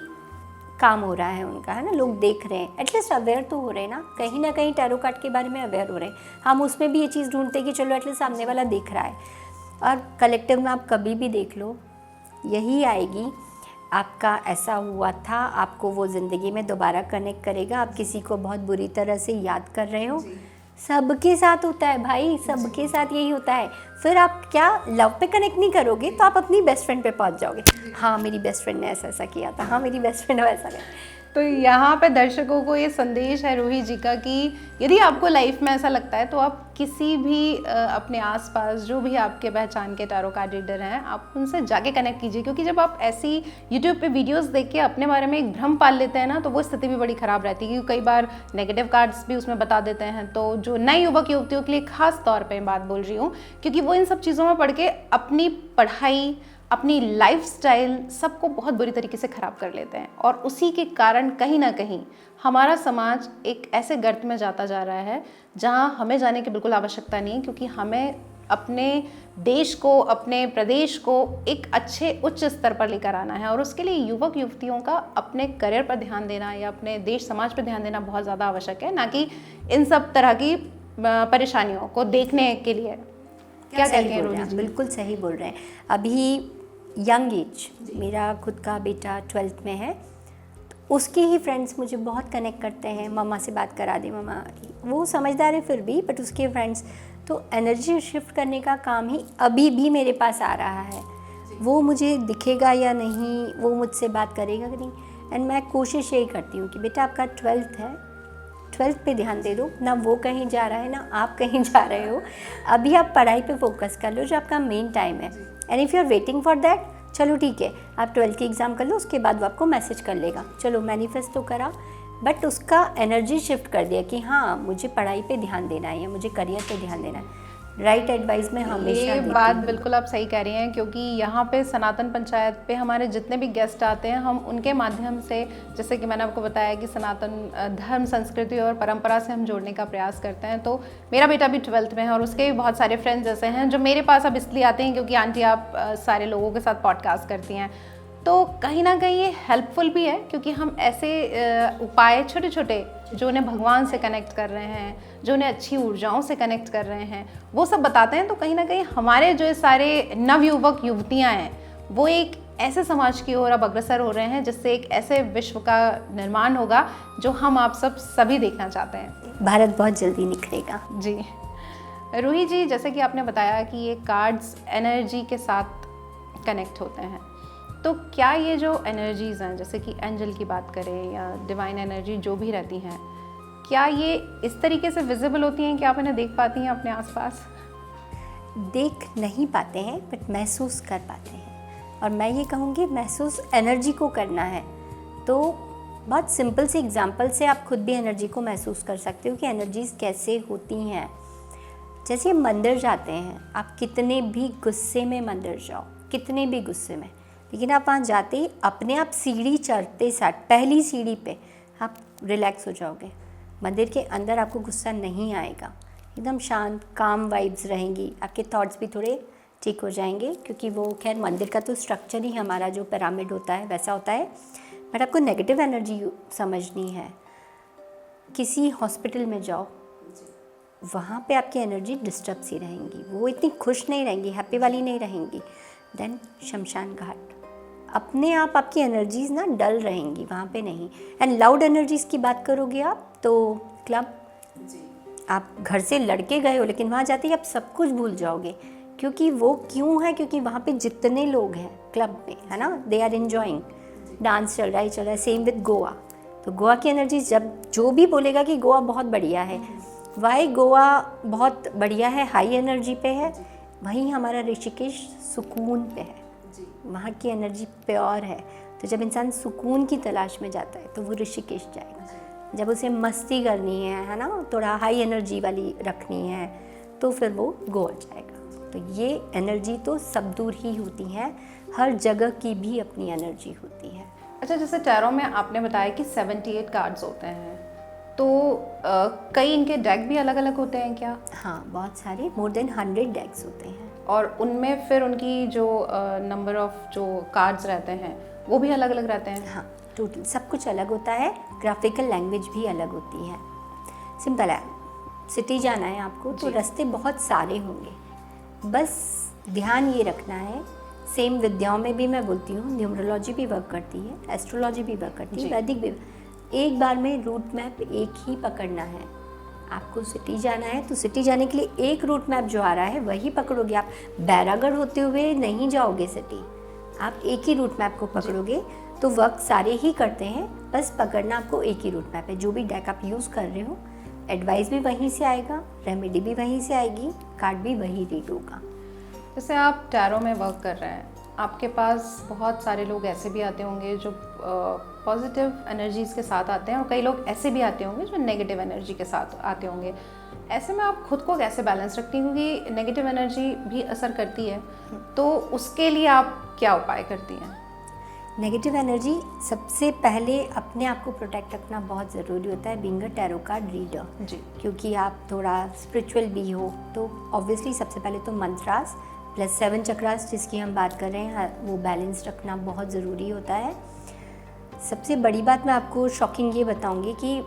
काम हो रहा है उनका, है ना, लोग देख रहे हैं, एटलीस्ट अवेयर तो हो रहे हैं ना कहीं टैरो कार्ड के बारे में अवेयर हो रहे हैं। हम उसमें भी ये चीज़ ढूंढते हैं कि चलो एटलीस्ट सामने वाला देख रहा है। और कलेक्टिव में आप कभी भी देख लो यही आएगी, आपका ऐसा हुआ था, आपको वो ज़िंदगी में दोबारा कनेक्ट करेगा। आप किसी को बहुत बुरी तरह से याद कर रहे हो, सबके साथ होता है भाई, सबके साथ यही होता है। फिर आप क्या लव पे कनेक्ट नहीं करोगे तो आप अपनी बेस्ट फ्रेंड पे पहुंच जाओगे, हाँ मेरी बेस्ट फ्रेंड ने ऐसा ऐसा किया था, हाँ मेरी बेस्ट फ्रेंड ऐसा किया। तो यहाँ पे दर्शकों को ये संदेश है रूही जी का कि यदि आपको लाइफ में ऐसा लगता है तो आप किसी भी अपने आसपास जो भी आपके पहचान के टैरो कार्ड रीडर हैं, आप उनसे जाके कनेक्ट कीजिए। क्योंकि जब आप ऐसी यूट्यूब पे वीडियोस देख के अपने बारे में एक भ्रम पाल लेते हैं ना, तो वो स्थिति भी बड़ी ख़राब रहती है, क्योंकि कई बार नेगेटिव कार्ड्स भी उसमें बता देते हैं। तो जो नए युवक युवतियों के लिए खास तौर पर बात बोल रही हूँ, क्योंकि वो इन सब चीज़ों में पढ़ के अपनी पढ़ाई, अपनी लाइफस्टाइल सबको बहुत बुरी तरीके से ख़राब कर लेते हैं। और उसी के कारण कहीं ना कहीं हमारा समाज एक ऐसे गर्त में जाता जा रहा है जहां हमें जाने की बिल्कुल आवश्यकता नहीं है, क्योंकि हमें अपने देश को, अपने प्रदेश को एक अच्छे उच्च स्तर पर लेकर आना है। और उसके लिए युवक युवतियों का अपने करियर पर ध्यान देना या अपने देश समाज पर ध्यान देना बहुत ज़्यादा आवश्यक है, ना कि इन सब तरह की परेशानियों को देखने के लिए। क्या कहते हैं रोजी जी? बिल्कुल सही बोल रहे हैं। अभी यंग एज, मेरा खुद का बेटा 12th में है, तो उसके ही फ्रेंड्स मुझे बहुत कनेक्ट करते हैं, मम्मा से बात करा दी मम्मा की। वो समझदार है फिर भी, बट उसके फ्रेंड्स, तो एनर्जी शिफ्ट करने का काम ही अभी भी मेरे पास आ रहा है। वो मुझे दिखेगा या नहीं, वो मुझसे बात करेगा कि नहीं, एंड मैं कोशिश यही करती हूँ कि बेटा आपका 12th है, 12th पे ध्यान दे दो ना, वो कहीं जा रहा है ना आप कहीं जा रहे हो। अभी आप पढ़ाई पे फोकस कर लो जो आपका मेन टाइम है। And if you are waiting for that, चलो ठीक है आप 12th की एग्ज़ाम कर लो, उसके बाद वो आपको मैसेज कर लेगा, चलो मैनिफेस्ट तो करा, बट उसका एनर्जी शिफ्ट कर दिया कि हाँ मुझे पढ़ाई पे ध्यान देना है या मुझे करियर पे ध्यान देना है। राइट एडवाइस में हमेशा ये बात बिल्कुल आप सही कह रही हैं, क्योंकि यहाँ पे सनातन पंचायत पे हमारे जितने भी गेस्ट आते हैं, हम उनके माध्यम से, जैसे कि मैंने आपको बताया कि सनातन धर्म, संस्कृति और परंपरा से हम जोड़ने का प्रयास करते हैं। तो मेरा बेटा भी 12th में है और उसके भी बहुत सारे फ्रेंड्स ऐसे हैं जो मेरे पास अब इसलिए आते हैं क्योंकि आंटी आप सारे लोगों के साथ पॉडकास्ट करती हैं। तो कहीं ना कहीं ये हेल्पफुल भी है, क्योंकि हम ऐसे उपाय छोटे छोटे जो उन्हें भगवान से कनेक्ट कर रहे हैं, जो उन्हें अच्छी ऊर्जाओं से कनेक्ट कर रहे हैं, वो सब बताते हैं। तो कहीं ना कहीं हमारे जो सारे नवयुवक युवतियाँ हैं वो एक ऐसे समाज की ओर अब अग्रसर हो रहे हैं जिससे एक ऐसे विश्व का निर्माण होगा जो हम आप सब सभी देखना चाहते हैं। भारत बहुत जल्दी निखरेगा। जी रूही जी, जैसे कि आपने बताया कि ये कार्ड्स एनर्जी के साथ कनेक्ट होते हैं, तो क्या ये जो एनर्जीज़ हैं, जैसे कि एंजल की बात करें या डिवाइन एनर्जी जो भी रहती हैं, क्या ये इस तरीके से विजिबल होती हैं कि आप इन्हें देख पाती हैं अपने आसपास? देख नहीं पाते हैं बट महसूस कर पाते हैं। और मैं ये कहूँगी महसूस एनर्जी को करना है। तो बहुत सिंपल सी एग्जांपल से आप खुद भी एनर्जी को महसूस कर सकते हो कि एनर्जीज़ कैसे होती हैं। जैसे मंदिर जाते हैं, आप कितने भी गुस्से में मंदिर जाओ, कितने भी गुस्से में, लेकिन आप वहाँ जाते ही अपने आप सीढ़ी चढ़ते साथ पहली सीढ़ी पे आप रिलैक्स हो जाओगे। मंदिर के अंदर आपको गुस्सा नहीं आएगा, एकदम शांत काम वाइब्स रहेंगी, आपके थॉट्स भी थोड़े ठीक हो जाएंगे, क्योंकि वो खैर मंदिर का तो स्ट्रक्चर ही हमारा जो पिरामिड होता है वैसा होता है। बट आपको नेगेटिव एनर्जी समझनी है। किसी हॉस्पिटल में जाओ, वहाँ पे आपकी एनर्जी डिस्टर्ब सी रहेंगी, वो इतनी खुश नहीं रहेंगी, हैप्पी वाली नहीं रहेंगी। देन शमशान घाट, अपने आप आपकी एनर्जीज़ ना डल रहेंगी, वहाँ पे नहीं। एंड लाउड एनर्जीज़ की बात करोगे आप तो क्लब, आप घर से लड़के गए हो लेकिन वहाँ जाते ही आप सब कुछ भूल जाओगे, क्योंकि वो क्यों है, क्योंकि वहाँ पे जितने लोग हैं क्लब में, है ना, दे आर एन्जॉइंग, डांस चल रहा है। सेम विद गोवा, तो गोवा की एनर्जी, जब जो भी बोलेगा कि गोवा बहुत बढ़िया है, वाई गोवा बहुत बढ़िया है, हाई एनर्जी पे है, वहीं हमारा ऋषिकेश सुकून पे है, वहाँ की एनर्जी प्योर है। तो जब इंसान सुकून की तलाश में जाता है तो वो ऋषिकेश जाएगा। जब उसे मस्ती करनी है ना, थोड़ा हाई एनर्जी वाली रखनी है, तो फिर वो गोवा जाएगा। तो ये एनर्जी तो सब दूर ही होती है, हर जगह की भी अपनी एनर्जी होती है। अच्छा, जैसे टैरो में आपने बताया कि 78 कार्ड्स होते हैं, तो कई इनके डेक भी अलग अलग होते हैं क्या? हाँ, बहुत सारे, मोर देन 100 डेक्स होते हैं। और उनमें फिर उनकी जो नंबर ऑफ जो कार्ड्स रहते हैं वो भी अलग अलग रहते हैं? हाँ, टोटल सब कुछ अलग होता है, ग्राफिकल लैंग्वेज भी अलग होती है। सिंपल है, सिटी जाना है आपको तो रास्ते बहुत सारे होंगे, बस ध्यान ये रखना है। सेम विद्याओं में भी मैं बोलती हूँ, न्यूमरोलॉजी भी वर्क करती है, एस्ट्रोलॉजी भी वर्क करती है, वैदिक भी। एक बार में रूट मैप एक ही पकड़ना है। आपको सिटी जाना है तो सिटी जाने के लिए एक रूट मैप जो आ रहा है वही पकड़ोगे। आप बैरागढ़ होते हुए नहीं जाओगे सिटी, आप एक ही रूट मैप को पकड़ोगे। तो वर्क सारे ही करते हैं, बस पकड़ना आपको एक ही रूट मैप है। जो भी डेक आप यूज़ कर रहे हो, एडवाइस भी वहीं से आएगा, रेमेडी भी वहीं से आएगी, कार्ड भी वही रीड होगा। जैसे आप टैरो में वर्क कर रहे हैं, आपके पास बहुत सारे लोग ऐसे भी आते होंगे जो पॉजिटिव एनर्जीज़ के साथ आते हैं, और कई लोग ऐसे भी आते होंगे जो नेगेटिव एनर्जी के साथ आते होंगे। ऐसे में आप खुद को कैसे बैलेंस रखती हैं, क्योंकि नेगेटिव एनर्जी भी असर करती है, तो उसके लिए आप क्या उपाय करती हैं? नेगेटिव एनर्जी, सबसे पहले अपने आप को प्रोटेक्ट रखना बहुत ज़रूरी होता है, being a tarot card reader जी। क्योंकि आप थोड़ा स्पिरिचुअल भी हो, तो ऑब्वियसली सबसे पहले तो मंत्रास प्लस 7 चक्रास जिसकी हम बात कर रहे हैं, वो बैलेंस रखना बहुत ज़रूरी होता है। सबसे बड़ी बात मैं आपको शॉकिंग ये बताऊंगी कि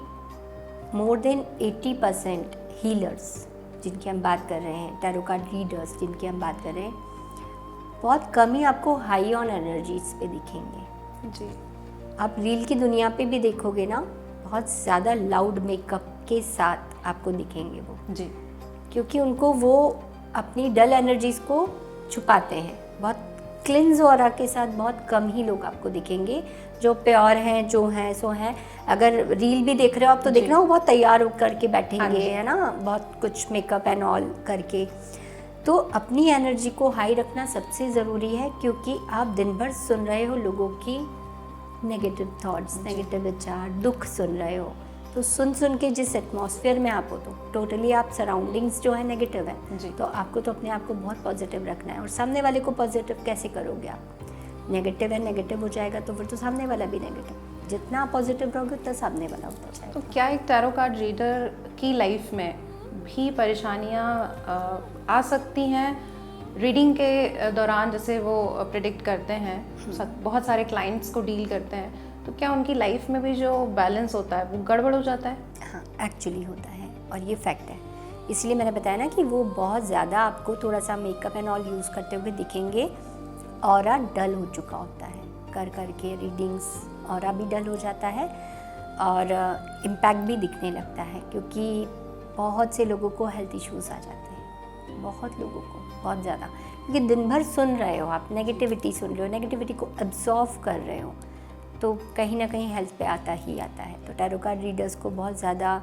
मोर देन 80% हीलर्स जिनकी हम बात कर रहे हैं, टैरो कार्ड रीडर्स जिनकी हम बात कर रहे हैं, बहुत कम ही आपको हाई ऑन एनर्जीज पे दिखेंगे। जी। आप रील की दुनिया पे भी देखोगे ना, बहुत ज़्यादा लाउड मेकअप के साथ आपको दिखेंगे वो। जी। क्योंकि उनको वो अपनी डल एनर्जीज को छुपाते हैं। बहुत क्लिन्स ऑरा के साथ बहुत कम ही लोग आपको दिखेंगे जो प्योर हैं, जो हैं सो हैं। अगर रील भी देख रहे हो आप तो देखना वो बहुत तैयार होकर के बैठेंगे, है ना, बहुत कुछ मेकअप एंड ऑल करके। तो अपनी एनर्जी को हाई रखना सबसे ज़रूरी है, क्योंकि आप दिन भर सुन रहे हो लोगों की नेगेटिव थॉट्स, नेगेटिव विचार, दुख सुन रहे हो। तो सुन सुन के जिस एटमॉस्फेयर में आप हो, तो टोटली आप सराउंडिंग्स जो है नेगेटिव है, तो आपको तो अपने आप को बहुत पॉजिटिव रखना है। और सामने वाले को पॉजिटिव कैसे करोगे आप? नेगेटिव है, नेगेटिव हो जाएगा तो फिर तो सामने वाला भी नेगेटिव। जितना आप पॉजिटिव रहोगे उतना सामने वाला होता जाएगा। तो क्या एक टैरो कार्ड रीडर की लाइफ में भी परेशानियाँ आ सकती हैं रीडिंग के दौरान? जैसे वो प्रेडिक्ट करते हैं, बहुत सारे क्लाइंट्स को डील करते हैं, तो क्या उनकी लाइफ में भी जो बैलेंस होता है वो गड़बड़ हो जाता है? हाँ, एक्चुअली होता है, और ये फैक्ट है। इसलिए मैंने बताया ना कि वो बहुत ज़्यादा आपको थोड़ा सा मेकअप एंड ऑल यूज़ करते हुए दिखेंगे। ऑरा डल हो चुका होता है कर करके रीडिंग्स, ऑरा भी डल हो जाता है और इम्पैक्ट भी दिखने लगता है, क्योंकि बहुत से लोगों को हेल्थ इश्यूज़ आ जाते हैं, बहुत लोगों को, बहुत ज़्यादा। क्योंकि दिन भर सुन रहे हो आप, नेगेटिविटी सुन रहे हो, नेगेटिविटी को एब्जॉर्व कर रहे हो, तो कहीं ना कहीं हेल्थ पे आता ही आता है। तो टैरो कार्ड रीडर्स को बहुत ज़्यादा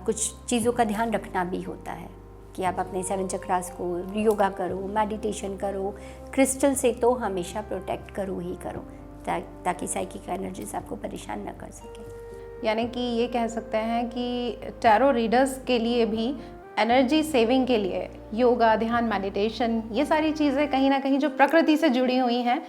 कुछ चीज़ों का ध्यान रखना भी होता है कि आप अपने 7 चक्रास को योगा करो, मेडिटेशन करो, क्रिस्टल से तो हमेशा प्रोटेक्ट करो ही करो, ताकि साइकिक एनर्जीज आपको परेशान ना कर सके। यानी कि ये कह सकते हैं कि टैरो रीडर्स के लिए भी एनर्जी सेविंग के लिए योगा, ध्यान, मेडिटेशन, ये सारी चीज़ें कहीं ना कहीं जो प्रकृति से जुड़ी हुई हैं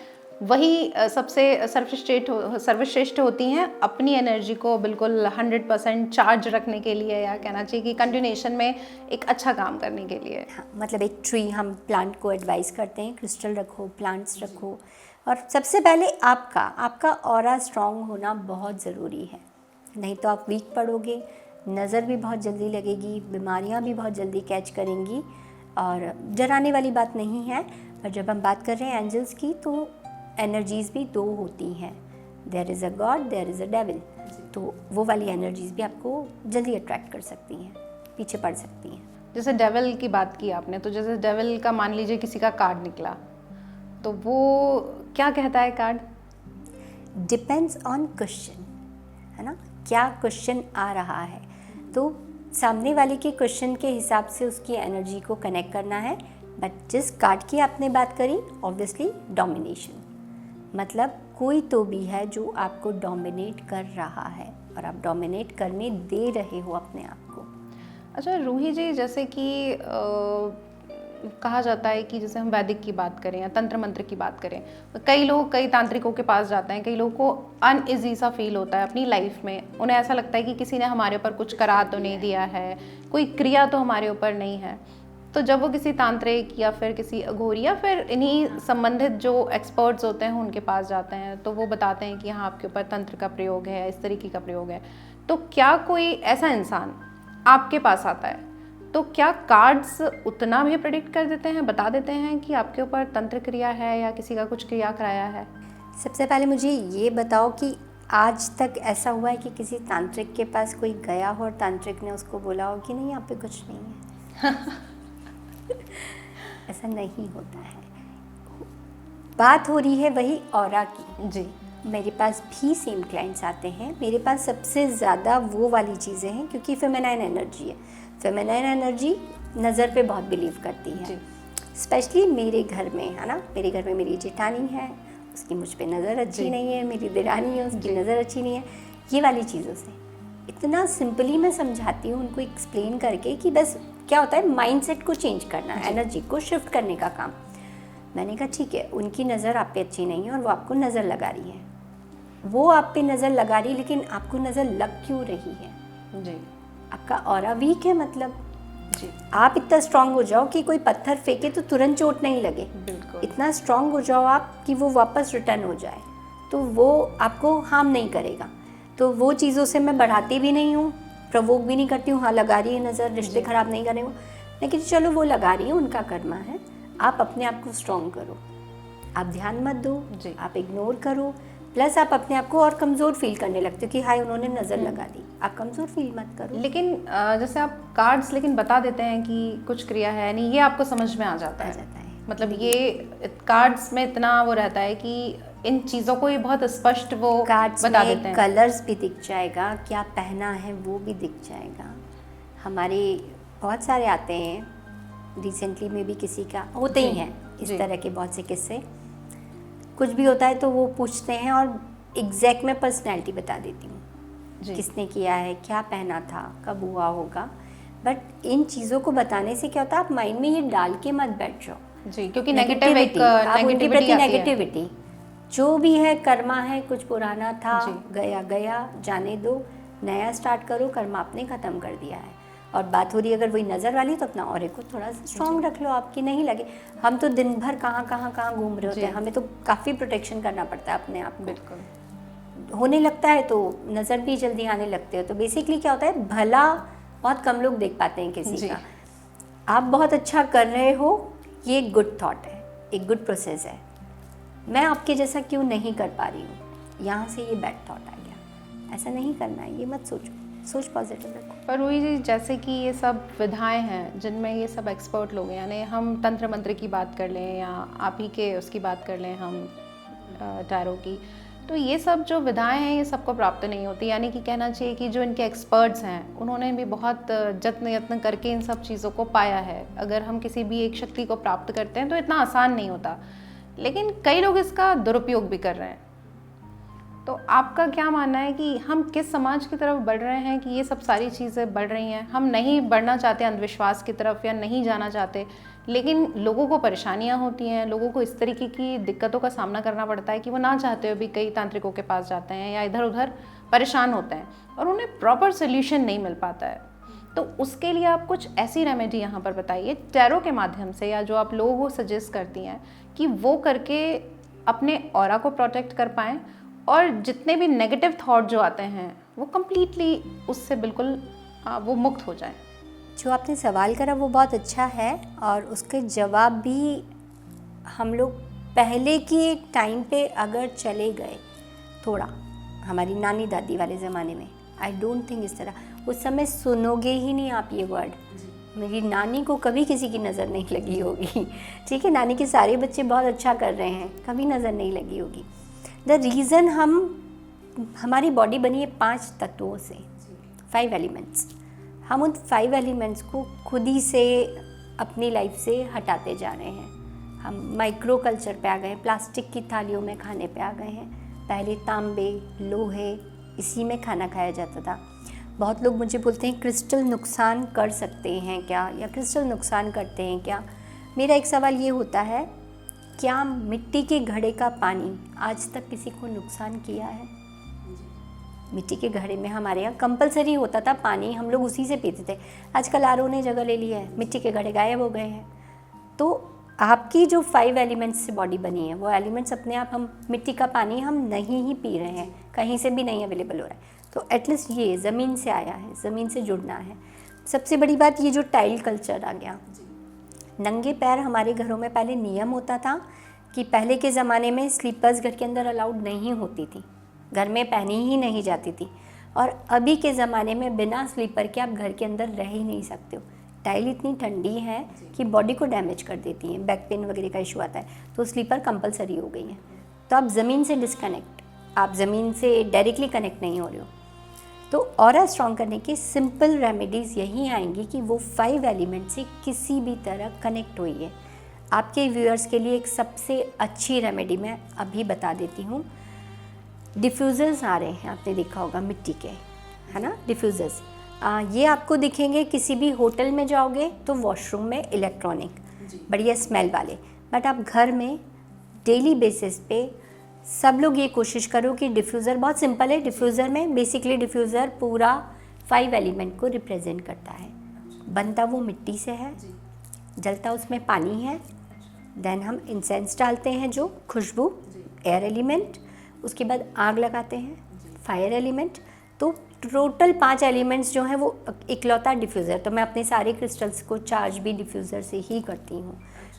वही सबसे सर्वश्रेष्ठ होती हैं अपनी एनर्जी को बिल्कुल 100% चार्ज रखने के लिए, या कहना चाहिए कि कंटिन्यूएशन में एक अच्छा काम करने के लिए। हाँ, मतलब एक ट्री, हम प्लांट को एडवाइस करते हैं क्रिस्टल रखो, प्लांट्स रखो, और सबसे पहले आपका ऑरा स्ट्रॉन्ग होना बहुत ज़रूरी है। नहीं तो आप वीक पड़ोगे, नज़र भी बहुत जल्दी लगेगी, बीमारियां भी बहुत जल्दी कैच करेंगी। और डराने वाली बात नहीं है, पर जब हम बात कर रहे हैं एंजल्स की, तो एनर्जीज़ भी 2 होती हैं, there is a god, there is a devil. तो वो वाली एनर्जीज़ भी आपको जल्दी अट्रैक्ट कर सकती हैं, पीछे पड़ सकती हैं। जैसे डेविल की बात की आपने, तो जैसे डेविल का मान लीजिए किसी का कार्ड निकला, तो वो क्या कहता है कार्ड? डिपेंड्स ऑन क्वेश्चन, है ना, क्या क्वेश्चन आ रहा है। तो सामने वाले के क्वेश्चन के हिसाब से उसकी एनर्जी को कनेक्ट करना है। बट जिस कार्ड की आपने बात करी, ऑब्वियसली डोमिनेशन, मतलब कोई तो भी है जो आपको डोमिनेट कर रहा है और आप डोमिनेट करने दे रहे हो अपने आप को। अच्छा रूही जी, जैसे कि कहा जाता है कि जैसे हम वैदिक की बात करें या तंत्र मंत्र की बात करें, तो कई लोग कई तांत्रिकों के पास जाते हैं, कई लोगों को अनइजी सा फील होता है अपनी लाइफ में। उन्हें ऐसा लगता है कि किसी ने हमारे ऊपर कुछ करा तो नहीं दिया है, कोई क्रिया तो हमारे ऊपर नहीं है। तो जब वो किसी तांत्रिक या फिर किसी अघोरी या फिर इन्हीं संबंधित जो एक्सपर्ट्स होते हैं उनके पास जाते हैं, तो वो बताते हैं कि हाँ आपके ऊपर तंत्र का प्रयोग है, इस तरीके का प्रयोग है। तो क्या कोई ऐसा इंसान आपके पास आता है तो क्या कार्ड्स उतना भी प्रेडिक्ट कर देते हैं, बता देते हैं कि आपके ऊपर तंत्र क्रिया है या किसी का कुछ क्रिया कराया है? सबसे पहले मुझे ये बताओ कि आज तक ऐसा हुआ है कि किसी तांत्रिक के पास कोई गया हो और तांत्रिक ने उसको बोला हो कि नहीं यहाँ पे कुछ नहीं है? ऐसा नहीं होता है। बात हो रही है वही ऑरा की। जी। मेरे पास भी सेम क्लाइंट्स आते हैं। मेरे पास सबसे ज़्यादा वो वाली चीज़ें हैं क्योंकि फेमिनाइन एनर्जी है। फेमिनाइन एनर्जी नज़र पे बहुत बिलीव करती है, स्पेशली मेरे घर में, है ना। मेरे घर में मेरी जेठानी है, उसकी मुझ पे नज़र अच्छी नहीं है, मेरी दिरानी है, उसकी नज़र अच्छी नहीं है। ये वाली चीज़ों से इतना सिंपली मैं समझाती हूँ उनको एक्सप्लेन करके कि बस क्या होता है, माइंडसेट को चेंज करना, एनर्जी को शिफ्ट करने का काम। मैंने कहा ठीक है, उनकी नज़र आप पे अच्छी नहीं है और वो आपको नज़र लगा रही है, वो आप पे नज़र लगा रही है, लेकिन आपको नज़र लग क्यों रही है? जी। आपका ऑरा वीक है, मतलब जी। आप इतना स्ट्रांग हो जाओ कि कोई पत्थर फेंके तो तुरंत चोट नहीं लगे। बिल्कुल। इतना स्ट्रांग हो जाओ आप कि वो वापस रिटर्न हो जाए, तो वो आपको हार्म नहीं करेगा। तो वो चीज़ों से मैं बढ़ाती भी नहीं हूँ, प्रवोक भी नहीं करती हूँ। हाँ, लगा रही है नज़र, रिश्ते ख़राब नहीं करे वो, लेकिन चलो वो लगा रही है, उनका कर्मा है। आप अपने आप को स्ट्रांग करो, आप ध्यान मत दो, आप इग्नोर करो। प्लस आप अपने आप को और कमज़ोर फील करने लगते हो कि हाय उन्होंने नज़र लगा दी, आप कमज़ोर फील मत करो। लेकिन जैसे आप कार्ड्स लेकिन बता देते हैं कि कुछ क्रिया है नहीं, ये आपको समझ में आ जाता है। मतलब ये कार्ड्स में इतना वो रहता है कि इन चीज़ों को ये बहुत स्पष्ट वो बता देते हैं। कलर्स भी दिख जाएगा, क्या पहना है वो भी दिख जाएगा। हमारे बहुत सारे आते हैं, रिसेंटली में भी किसी का होते ही हैं इस तरह के बहुत से किस्से। कुछ भी होता है तो वो पूछते हैं और एग्जैक्ट मैं पर्सनैलिटी बता देती हूँ, किसने किया है, क्या पहना था, कब हुआ होगा। बट इन चीज़ों को बताने से क्या होता है, आप माइंड में ये डाल के मत बैठ जाओ जी, क्योंकि नेगेटिविटी जो भी है कर्मा है, कुछ पुराना था, गया गया, जाने दो, नया स्टार्ट करो। कर्मा आपने ख़त्म कर दिया है। और बात हो रही है अगर वही नज़र वाली, तो अपना ऑरे को थोड़ा सा स्ट्रॉन्ग रख लो, आपकी नहीं लगे। हम तो दिन भर कहाँ घूम रहे होते हैं, हमें तो काफ़ी प्रोटेक्शन करना पड़ता है अपने आप को। बिल्कुल। होने लगता है तो नज़र भी जल्दी आने लगते हो। तो बेसिकली क्या होता है, भला बहुत कम लोग देख पाते हैं किसी का। आप बहुत अच्छा कर रहे हो, ये एक गुड थॉट है, एक गुड प्रोसेस है। मैं आपके जैसा क्यों नहीं कर पा रही हूँ, यहाँ से ये बैड थॉट आ गया। ऐसा नहीं करना है, ये मत सोचो, सोच पॉजिटिव रखो। पर रूही जी, जैसे कि ये सब विधाएं हैं जिनमें ये सब एक्सपर्ट लोग हैं, यानी हम तंत्र मंत्र की बात कर लें या आप ही के उसकी बात कर लें हम टैरो की, तो ये सब जो विधाएं हैं ये सबको प्राप्त नहीं होती। यानी कि कहना चाहिए कि जो इनके एक्सपर्ट्स हैं उन्होंने भी बहुत यत्न करके इन सब चीज़ों को पाया है। अगर हम किसी भी एक शक्ति को प्राप्त करते हैं तो इतना आसान नहीं होता, लेकिन कई लोग इसका दुरुपयोग भी कर रहे हैं। तो आपका क्या मानना है कि हम किस समाज की तरफ बढ़ रहे हैं कि ये सब सारी चीज़ें बढ़ रही हैं? हम नहीं बढ़ना चाहते अंधविश्वास की तरफ या नहीं जाना चाहते, लेकिन लोगों को परेशानियां होती हैं, लोगों को इस तरीके की दिक्कतों का सामना करना पड़ता है कि वो ना चाहते हुए भी कई तांत्रिकों के पास जाते हैं या इधर उधर परेशान होते हैं और उन्हें प्रॉपर सोल्यूशन नहीं मिल पाता है। तो उसके लिए आप कुछ ऐसी रेमेडी यहाँ पर बताइए टैरो के माध्यम से, या जो आप लोगों को सजेस्ट करती हैं कि वो करके अपने ऑरा को प्रोटेक्ट कर पाएँ और जितने भी नेगेटिव थॉट जो आते हैं वो कम्प्लीटली उससे बिल्कुल वो मुक्त हो जाएं। जो आपने सवाल करा वो बहुत अच्छा है और उसके जवाब भी हम लोग पहले के टाइम पे अगर चले गए थोड़ा, हमारी नानी दादी वाले ज़माने में, आई डोंट थिंक इस तरह उस समय सुनोगे ही नहीं आप ये वर्ड। मेरी नानी को कभी किसी की नज़र नहीं लगी होगी, ठीक है, नानी के सारे बच्चे बहुत अच्छा कर रहे हैं, कभी नज़र नहीं लगी होगी। द रीज़न हमारी बॉडी बनी है 5 तत्वों से, 5 एलिमेंट्स। हम उन 5 एलिमेंट्स को खुद ही से अपनी लाइफ से हटाते जा रहे हैं। हम माइक्रो कल्चर पे आ गए हैं, प्लास्टिक की थालियों में खाने पे आ गए हैं। पहले तांबे, लोहे, इसी में खाना खाया जाता था। बहुत लोग मुझे बोलते हैं क्रिस्टल नुकसान कर सकते हैं क्या, या क्रिस्टल नुकसान करते हैं क्या। मेरा एक सवाल ये होता है, क्या मिट्टी के घड़े का पानी आज तक किसी को नुकसान किया है? मिट्टी के घड़े में हमारे यहाँ कंपलसरी होता था पानी, हम लोग उसी से पीते थे। आजकल आरओ ने जगह ले लिया है, मिट्टी के घड़े गायब हो गए हैं। तो आपकी जो 5 एलिमेंट्स से बॉडी बनी है, वो एलिमेंट्स अपने आप, हम मिट्टी का पानी हम नहीं ही पी रहे हैं, कहीं से भी नहीं अवेलेबल हो रहा है। तो एटलीस्ट ये ज़मीन से आया है, ज़मीन से जुड़ना है। सबसे बड़ी बात ये जो टाइल कल्चर आ गया, नंगे पैर हमारे घरों में पहले नियम होता था कि पहले के ज़माने में स्लीपर्स घर के अंदर अलाउड नहीं होती थी, घर में पहनी ही नहीं जाती थी। और अभी के ज़माने में बिना स्लीपर के आप घर के अंदर रह ही नहीं सकते हो। टाइल इतनी ठंडी है कि बॉडी को डैमेज कर देती है, बैक पेन वगैरह का इशू आता है, तो स्लीपर कंपलसरी हो गई है। तो आप ज़मीन से डिस्कनेक्ट, आप ज़मीन से डायरेक्टली कनेक्ट नहीं हो रहे हो। तो ऑरा स्ट्रॉन्ग करने की सिंपल रेमेडीज़ यही आएंगी कि वो 5 एलिमेंट से किसी भी तरह कनेक्ट हुई है। आपके व्यूअर्स के लिए एक सबसे अच्छी रेमेडी मैं अभी बता देती हूँ। डिफ्यूज़र्स आ रहे हैं, आपने देखा होगा मिट्टी के, है ना, डिफ्यूज़र्स। ये आपको दिखेंगे किसी भी होटल में जाओगे तो वॉशरूम में इलेक्ट्रॉनिक, बढ़िया स्मेल वाले। बट आप घर में डेली बेसिस पे सब लोग ये कोशिश करो कि डिफ्यूज़र बहुत सिंपल है। डिफ्यूज़र में बेसिकली डिफ्यूज़र पूरा 5 एलिमेंट को रिप्रेजेंट करता है। बनता वो मिट्टी से है, जलता उसमें पानी है, देन हम इंसेंस डालते हैं जो खुशबू, एयर एलिमेंट, उसके बाद आग लगाते हैं, फायर एलिमेंट। तो टोटल 5 एलिमेंट्स जो हैं वो इकलौता डिफ्यूज़र। तो मैं अपने सारे क्रिस्टल्स को चार्ज भी डिफ्यूज़र से ही करती हूँ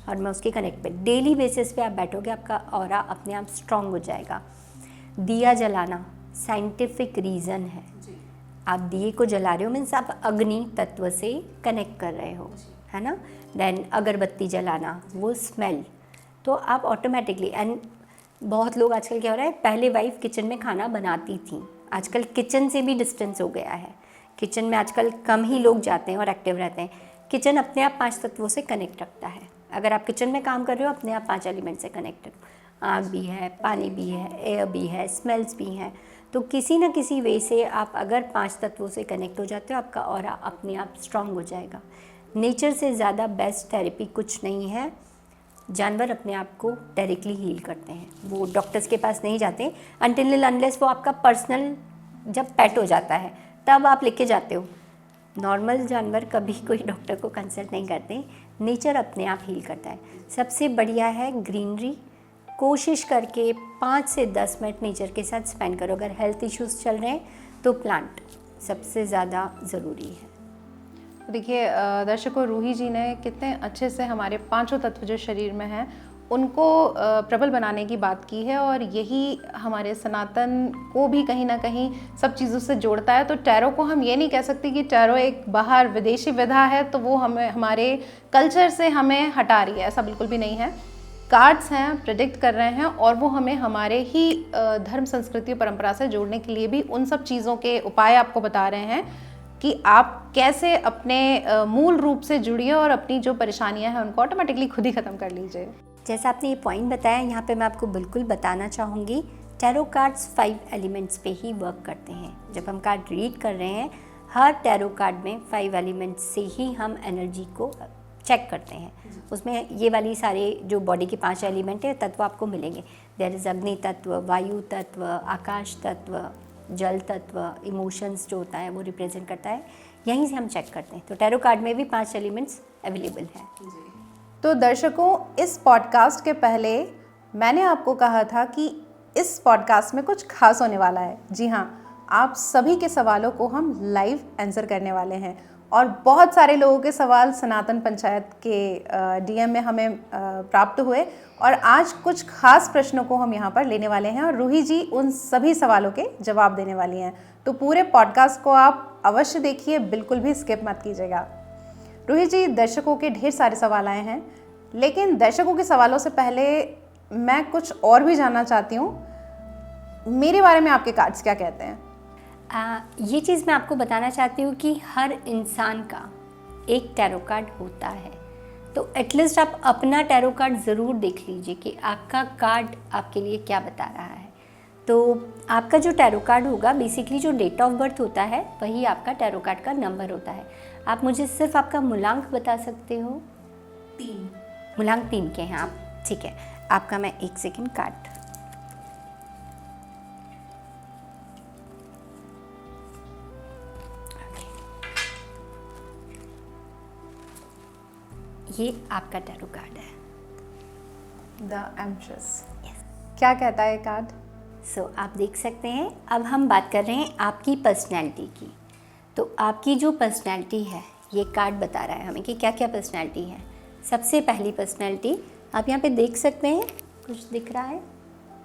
और मैं उसके कनेक्ट पे डेली बेसिस पे आप बैठोगे, आपका ऑरा अपने आप स्ट्रॉन्ग हो जाएगा। दिया जलाना साइंटिफिक रीज़न है। आप दिए को जला रहे हो मीन्स आप अग्नि तत्व से कनेक्ट कर रहे हो, है ना। देन अगरबत्ती जलाना, वो स्मेल, तो आप ऑटोमेटिकली। एंड बहुत लोग आजकल क्या हो रहा है, पहले वाइफ किचन में खाना बनाती थी, आजकल किचन से भी डिस्टेंस हो गया है। किचन में आजकल कम ही लोग जाते हैं और एक्टिव रहते हैं। किचन अपने आप 5 तत्वों से कनेक्ट रखता है। अगर आप किचन में काम कर रहे हो, अपने आप 5 एलिमेंट से कनेक्ट हो। आग भी है, पानी भी है, एयर भी है, स्मेल्स भी हैं। तो किसी न किसी वे से आप अगर 5 तत्वों से कनेक्ट हो जाते हो, आपका ऑरा अपने आप स्ट्रॉन्ग हो जाएगा। नेचर से ज़्यादा बेस्ट थेरेपी कुछ नहीं है। जानवर अपने आप को डायरेक्टली हील करते हैं, वो डॉक्टर्स के पास नहीं जाते अनटिल अनलेस वो आपका पर्सनल जब पेट हो जाता है तब आप लेके जाते हो। नॉर्मल जानवर कभी कोई डॉक्टर को कंसल्ट नहीं करते, नेचर अपने आप हील करता है। सबसे बढ़िया है ग्रीनरी। कोशिश करके 5 से 10 मिनट नेचर के साथ स्पेंड करो। अगर हेल्थ इश्यूज़ चल रहे हैं तो प्लांट सबसे ज़्यादा ज़रूरी है। देखिए दर्शकों, रूही जी ने कितने अच्छे से हमारे 5 तत्व जो शरीर में हैं उनको प्रबल बनाने की बात की है, और यही हमारे सनातन को भी कहीं ना कहीं सब चीज़ों से जोड़ता है। तो टैरो को हम ये नहीं कह सकते कि टैरो एक बाहर विदेशी विधा है तो वो हमें हमारे कल्चर से हमें हटा रही है, ऐसा बिल्कुल भी नहीं है। कार्ड्स हैं, प्रेडिक्ट कर रहे हैं, और वो हमें हमारे ही धर्म, संस्कृति और परंपरा से जोड़ने के लिए भी उन सब चीज़ों के उपाय आपको बता रहे हैं कि आप कैसे अपने मूल रूप से जुड़िए और अपनी जो परेशानियां हैं उनको ऑटोमेटिकली खुद ही ख़त्म कर लीजिए। जैसा आपने ये पॉइंट बताया, यहाँ पे मैं आपको बिल्कुल बताना चाहूँगी, टैरो कार्ड्स 5 एलिमेंट्स पे ही वर्क करते हैं। जब हम कार्ड रीड कर रहे हैं, हर टैरो कार्ड में 5 एलिमेंट्स से ही हम एनर्जी को चेक करते हैं। उसमें ये वाली सारे जो बॉडी के 5 एलिमेंट है तत्व आपको मिलेंगे। देयर इज़ अग्नि तत्व, वायु तत्व, आकाश तत्व, जल तत्व, इमोशंस जो होता है वो रिप्रेजेंट करता है। यहीं से हम चेक करते हैं। तो टैरो कार्ड में भी 5 एलिमेंट्स अवेलेबल हैं। तो दर्शकों, इस पॉडकास्ट के पहले मैंने आपको कहा था कि इस पॉडकास्ट में कुछ खास होने वाला है। जी हाँ, आप सभी के सवालों को हम लाइव आंसर करने वाले हैं, और बहुत सारे लोगों के सवाल सनातन पंचायत के डीएम में हमें प्राप्त हुए, और आज कुछ खास प्रश्नों को हम यहाँ पर लेने वाले हैं और रूही जी उन सभी सवालों के जवाब देने वाली हैं। तो पूरे पॉडकास्ट को आप अवश्य देखिए, बिल्कुल भी स्किप मत कीजिएगा। रूही जी, दर्शकों के ढेर सारे सवाल आए हैं, लेकिन दर्शकों के सवालों से पहले मैं कुछ और भी जानना चाहती हूँ। मेरे बारे में आपके कार्ड्स क्या कहते हैं? ये चीज़ मैं आपको बताना चाहती हूँ कि हर इंसान का एक टैरो कार्ड होता है। तो एटलीस्ट आप अपना टैरो कार्ड ज़रूर देख लीजिए कि आपका कार्ड आपके लिए क्या बता रहा है। तो आपका जो टैरो कार्ड होगा, बेसिकली जो डेट ऑफ बर्थ होता है वही आपका टैरो कार्ड का नंबर होता है। आप मुझे सिर्फ आपका मूलांक बता सकते हो? 3। मूलांक 3 के हैं आप, ठीक है। आपका मैं 1 सेकेंड कार्ड, ये आपका टैरो कार्ड है। The empress. क्या कहता है कार्ड? सो आप देख सकते हैं। अब हम बात कर रहे हैं आपकी पर्सनैलिटी की। तो आपकी जो पर्सनैलिटी है, ये कार्ड बता रहा है हमें कि क्या क्या पर्सनैलिटी है। सबसे पहली पर्सनैलिटी आप यहाँ पे देख सकते हैं, कुछ दिख रहा है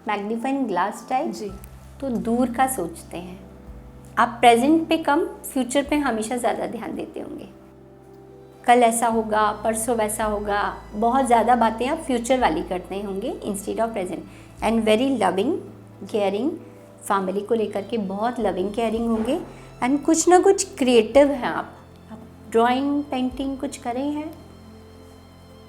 मैग्नीफाइंग ग्लास टाइप जी। तो दूर का सोचते हैं आप, प्रेजेंट पे कम, फ्यूचर पे हमेशा ज़्यादा ध्यान देते होंगे। कल ऐसा होगा, परसों वैसा होगा, बहुत ज़्यादा बातें आप फ्यूचर वाली करते होंगे instead of present. And very loving caring, family को लेकर के बहुत लविंग केयरिंग होंगे। एंड कुछ ना कुछ क्रिएटिव हैं आप ड्राइंग पेंटिंग कुछ करें हैं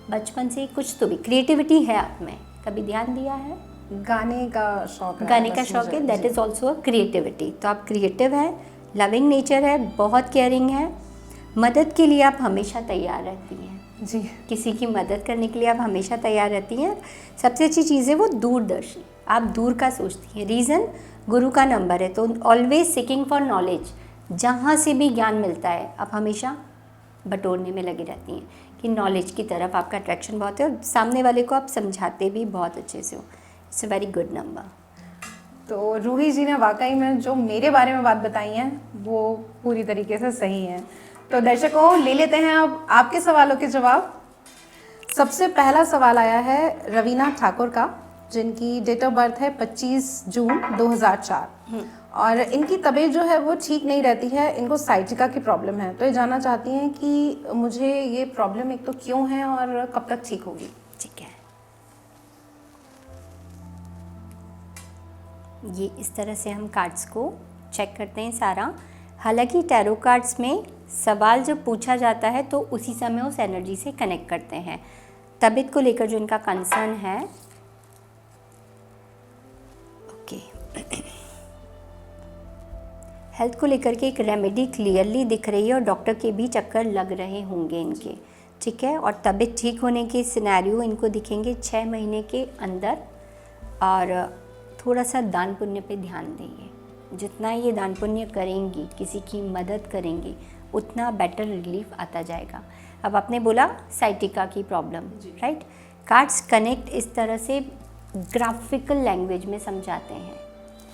बचपन से, कुछ तो भी क्रिएटिविटी है आप में, कभी ध्यान दिया है? गाने का शौक है। गाने का बस शौक है, मुझे, दैट जी। Is also a creativity. तो आप क्रिएटिव है, लविंग नेचर है, बहुत केयरिंग है, मदद के लिए आप हमेशा तैयार रहती हैं। जी। किसी की मदद करने के लिए आप हमेशा तैयार रहती हैं। सबसे अच्छी चीज़ है वो दूरदर्शी, आप दूर का सोचती हैं। रीज़न गुरु का नंबर है, तो ऑलवेज सीकिंग फॉर नॉलेज, जहाँ से भी ज्ञान मिलता है आप हमेशा बटोरने में लगी रहती हैं कि नॉलेज की तरफ आपका अट्रैक्शन बहुत है, और सामने वाले को आप समझाते भी बहुत अच्छे से हो। It's a very good number. तो रूही जी ने वाकई में जो मेरे बारे में बात बताई है वो पूरी तरीके से सही है। तो दर्शकों, ले लेते हैं अब आपके सवालों के जवाब। सबसे पहला सवाल आया है रवीना ठाकुर का, जिनकी डेट ऑफ बर्थ है 25 जून 2004, और इनकी तबीयत जो है वो ठीक नहीं रहती है, इनको साइटिका की प्रॉब्लम है। तो ये जानना चाहती हैं कि मुझे ये प्रॉब्लम एक तो क्यों है और कब तक ठीक होगी। ठीक है, ये इस तरह से हम कार्ड्स को चेक करते हैं सारा। हालांकि टैरो कार्ड्स में सवाल जब पूछा जाता है तो उसी समय उस एनर्जी से कनेक्ट करते हैं। तबीयत को लेकर जो इनका कंसर्न है, ओके, हेल्थ को लेकर के एक रेमेडी क्लियरली दिख रही है और डॉक्टर के भी चक्कर लग रहे होंगे इनके, ठीक है। और तबीयत ठीक होने के सिनेरियो इनको दिखेंगे 6 महीने के अंदर। और थोड़ा सा दान पुण्य पे ध्यान देंगे, जितना ये दान पुण्य करेंगी, किसी की मदद करेंगी, उतना बेटर रिलीफ आता जाएगा। अब आपने बोला साइटिका की प्रॉब्लम, राइट। कार्ड्स कनेक्ट इस तरह से ग्राफिकल लैंग्वेज में समझाते हैं।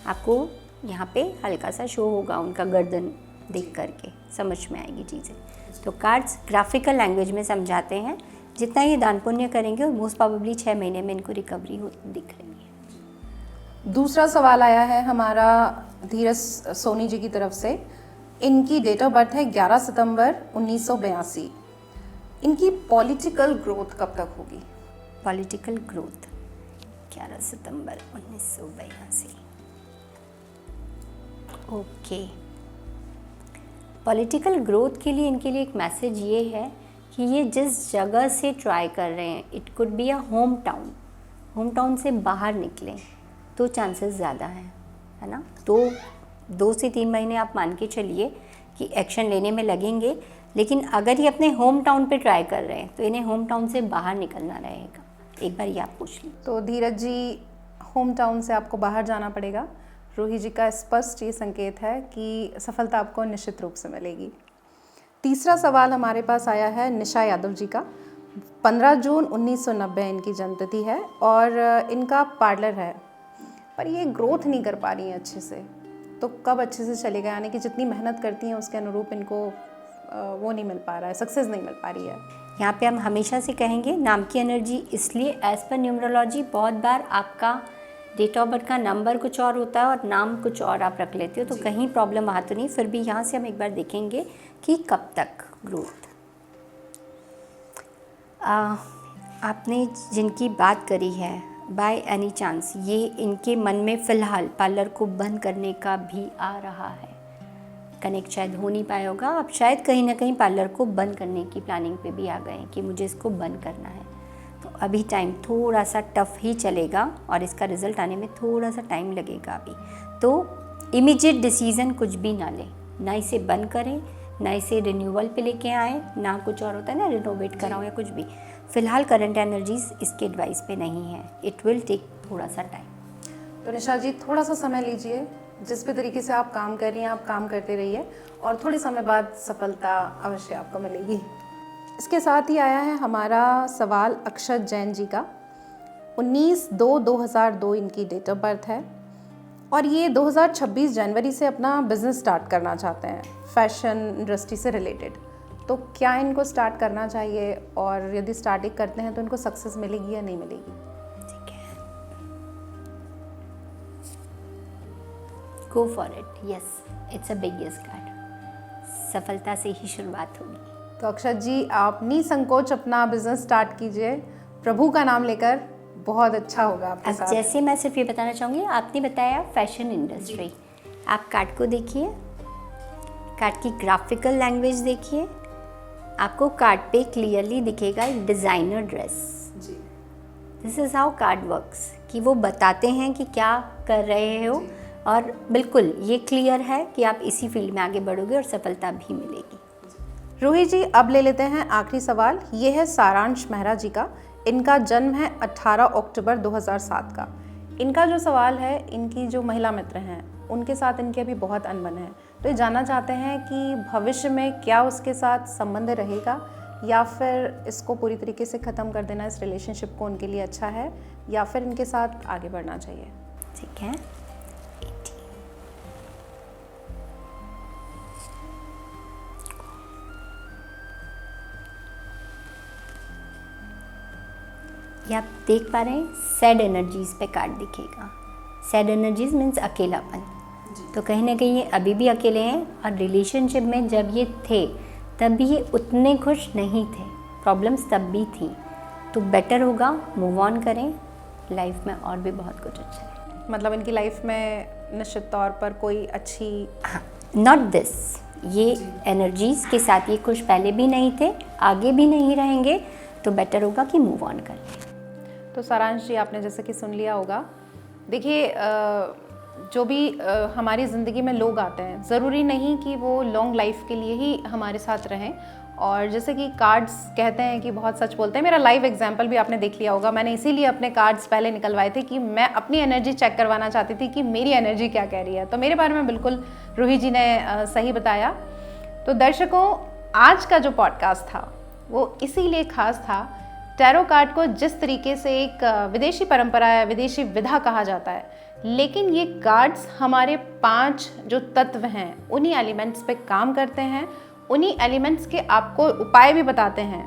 आपको यहाँ पे हल्का सा शो होगा उनका गर्दन देख करके, समझ में आएगी चीज़ें। तो कार्ड्स ग्राफिकल लैंग्वेज में समझाते हैं। जितना ये दान पुण्य करेंगे और मोस्ट प्रोबेबली 6 महीने में इनको रिकवरी हो दिख रही है। दूसरा सवाल आया है हमारा धीरज सोनी जी की तरफ से। इनकी डेट ऑफ बर्थ है 11 सितंबर 1982। इनकी पॉलिटिकल ग्रोथ कब तक होगी? पॉलिटिकल ग्रोथ 11 सितंबर 1982। ओके, पॉलिटिकल ग्रोथ के लिए इनके लिए एक मैसेज ये है कि ये जिस जगह से ट्राई कर रहे हैं, it could be a home town से बाहर निकलें तो चांसेस ज़्यादा हैं, है ना। तो 2 से 3 महीने आप मान के चलिए कि एक्शन लेने में लगेंगे। लेकिन अगर ये अपने होम टाउन पे ट्राई कर रहे हैं तो इन्हें होम टाउन से बाहर निकलना रहेगा। एक बार ये आप पूछ लीजिए। तो धीरज जी, होम टाउन से आपको बाहर जाना पड़ेगा। रूही जी का स्पष्ट ये संकेत है कि सफलता आपको निश्चित रूप से मिलेगी। तीसरा सवाल हमारे पास आया है निशा यादव जी का। 15 जून 1990 इनकी जन्मतिथि है और इनका पार्लर है, पर ये ग्रोथ नहीं कर पा रही हैं अच्छे से। तो कब अच्छे से चलेगा? यानी कि जितनी मेहनत करती हैं उसके अनुरूप इनको वो नहीं मिल पा रहा है, सक्सेस नहीं मिल पा रही है। यहाँ पे हम हमेशा से कहेंगे नाम की एनर्जी, इसलिए एज पर न्यूमरोलॉजी बहुत बार आपका डेट ऑफ बर्थ का नंबर कुछ और होता है और नाम कुछ और आप रख लेते हो, तो कहीं प्रॉब्लम वहाँ तो नहीं। फिर भी यहाँ से हम एक बार देखेंगे कि कब तक ग्रोथ। आपने जिनकी बात करी है, बाय एनी चांस ये इनके मन में फ़िलहाल पार्लर को बंद करने का भी आ रहा है। कनेक्ट शायद हो नहीं पाया होगा। आप शायद कहीं ना कहीं पार्लर को बंद करने की प्लानिंग पे भी आ गए हैं कि मुझे इसको बंद करना है। तो अभी टाइम थोड़ा सा टफ ही चलेगा और इसका रिज़ल्ट आने में थोड़ा सा टाइम लगेगा अभी। तो इमीडिएट डिसीज़न कुछ भी ना लें, ना इसे बंद करें, ना इसे रिन्यूअल पे लेके आएँ, ना कुछ और होता है ना रिनोवेट कराओ या कुछ भी। फ़िलहाल करंट एनर्जीज़ इसके एडवाइस पे नहीं है। इट विल टेक थोड़ा सा टाइम। तो निशा जी थोड़ा सा समय लीजिए, जिस भी तरीके से आप काम कर रही हैं आप काम करते रहिए और थोड़े समय बाद सफलता अवश्य आपको मिलेगी। इसके साथ ही आया है हमारा सवाल अक्षत जैन जी का। 19/2/2002 इनकी डेट ऑफ बर्थ है और ये 2026 जनवरी से अपना बिजनेस स्टार्ट करना चाहते हैं फैशन इंडस्ट्री से रिलेटेड। तो क्या इनको स्टार्ट करना चाहिए और यदि स्टार्टिंग करते हैं तो इनको सक्सेस मिलेगी या नहीं मिलेगी? ठीक है, go for it. Yes, it's a big yes card. सफलता से ही शुरुआत होगी। तो अक्षत जी आप निसंकोच अपना बिजनेस स्टार्ट कीजिए, प्रभु का नाम लेकर, बहुत अच्छा होगा आपके अब साथ। जैसे मैं सिर्फ ये बताना चाहूँगी, आपने बताया फैशन इंडस्ट्री, आप कार्ड को देखिए, कार्ड की ग्राफिकल लैंग्वेज देखिए, आपको कार्ड पे क्लियरली दिखेगा एक डिज़ाइनर ड्रेस। जी this is how card works, कि वो बताते हैं कि क्या कर रहे हो और बिल्कुल ये क्लियर है कि आप इसी फील्ड में आगे बढ़ोगे और सफलता भी मिलेगी। रूही जी अब ले लेते हैं आखिरी सवाल। ये है सारांश मेहरा जी का। इनका जन्म है 18 अक्टूबर 2007 का। इनका जो सवाल है, इनकी जो महिला मित्र हैं उनके साथ इनके अभी बहुत अनबन है। तो ये जानना चाहते हैं कि भविष्य में क्या उसके साथ संबंध रहेगा या फिर इसको पूरी तरीके से ख़त्म कर देना इस रिलेशनशिप को उनके लिए अच्छा है या फिर इनके साथ आगे बढ़ना चाहिए। ठीक है, ये आप देख पा रहे हैं, सैड एनर्जीज पे कार्ड दिखेगा। सैड एनर्जीज मीन्स अकेलापन। तो कहीं ना कहीं ये अभी भी अकेले हैं और रिलेशनशिप में जब ये थे तब भी ये उतने खुश नहीं थे, प्रॉब्लम्स तब भी थी। तो बेटर होगा मूव ऑन करें, लाइफ में और भी बहुत कुछ अच्छा है। मतलब इनकी लाइफ में निश्चित तौर पर कोई अच्छी, नॉट दिस, ये एनर्जीज के साथ ये खुश पहले भी नहीं थे, आगे भी नहीं रहेंगे। तो बेटर होगा कि मूव ऑन कर लें। तो सारांश जी आपने जैसे कि सुन लिया होगा। देखिए जो भी हमारी ज़िंदगी में लोग आते हैं ज़रूरी नहीं कि वो लॉन्ग लाइफ के लिए ही हमारे साथ रहें। और जैसे कि कार्ड्स कहते हैं कि बहुत सच बोलते हैं। मेरा लाइव एग्जाम्पल भी आपने देख लिया होगा। मैंने इसीलिए अपने कार्ड्स पहले निकलवाए थे कि मैं अपनी एनर्जी चेक करवाना चाहती थी कि मेरी एनर्जी क्या कह रही है। तो मेरे बारे में बिल्कुल रूही जी ने सही बताया। तो दर्शकों, आज का जो पॉडकास्ट था वो इसीलिए खास था। टैरो कार्ड को जिस तरीके से एक विदेशी परंपरा या विदेशी विधा कहा जाता है, लेकिन ये कार्ड्स हमारे 5 जो तत्व हैं उन्हीं एलिमेंट्स पे काम करते हैं, उन्हीं एलिमेंट्स के आपको उपाय भी बताते हैं।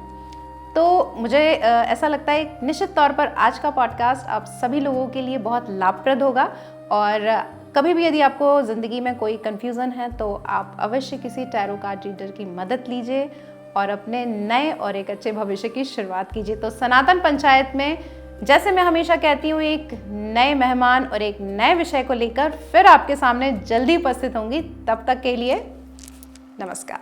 तो मुझे ऐसा लगता है निश्चित तौर पर आज का पॉडकास्ट आप सभी लोगों के लिए बहुत लाभप्रद होगा। और कभी भी यदि आपको ज़िंदगी में कोई कन्फ्यूज़न है तो आप अवश्य किसी टैरो कार्ड रीडर की मदद लीजिए और अपने नए और एक अच्छे भविष्य की शुरुआत कीजिए। तो सनातन पंचायत में, जैसे मैं हमेशा कहती हूँ, एक नए मेहमान और एक नए विषय को लेकर फिर आपके सामने जल्दी उपस्थित होंगी। तब तक के लिए नमस्कार।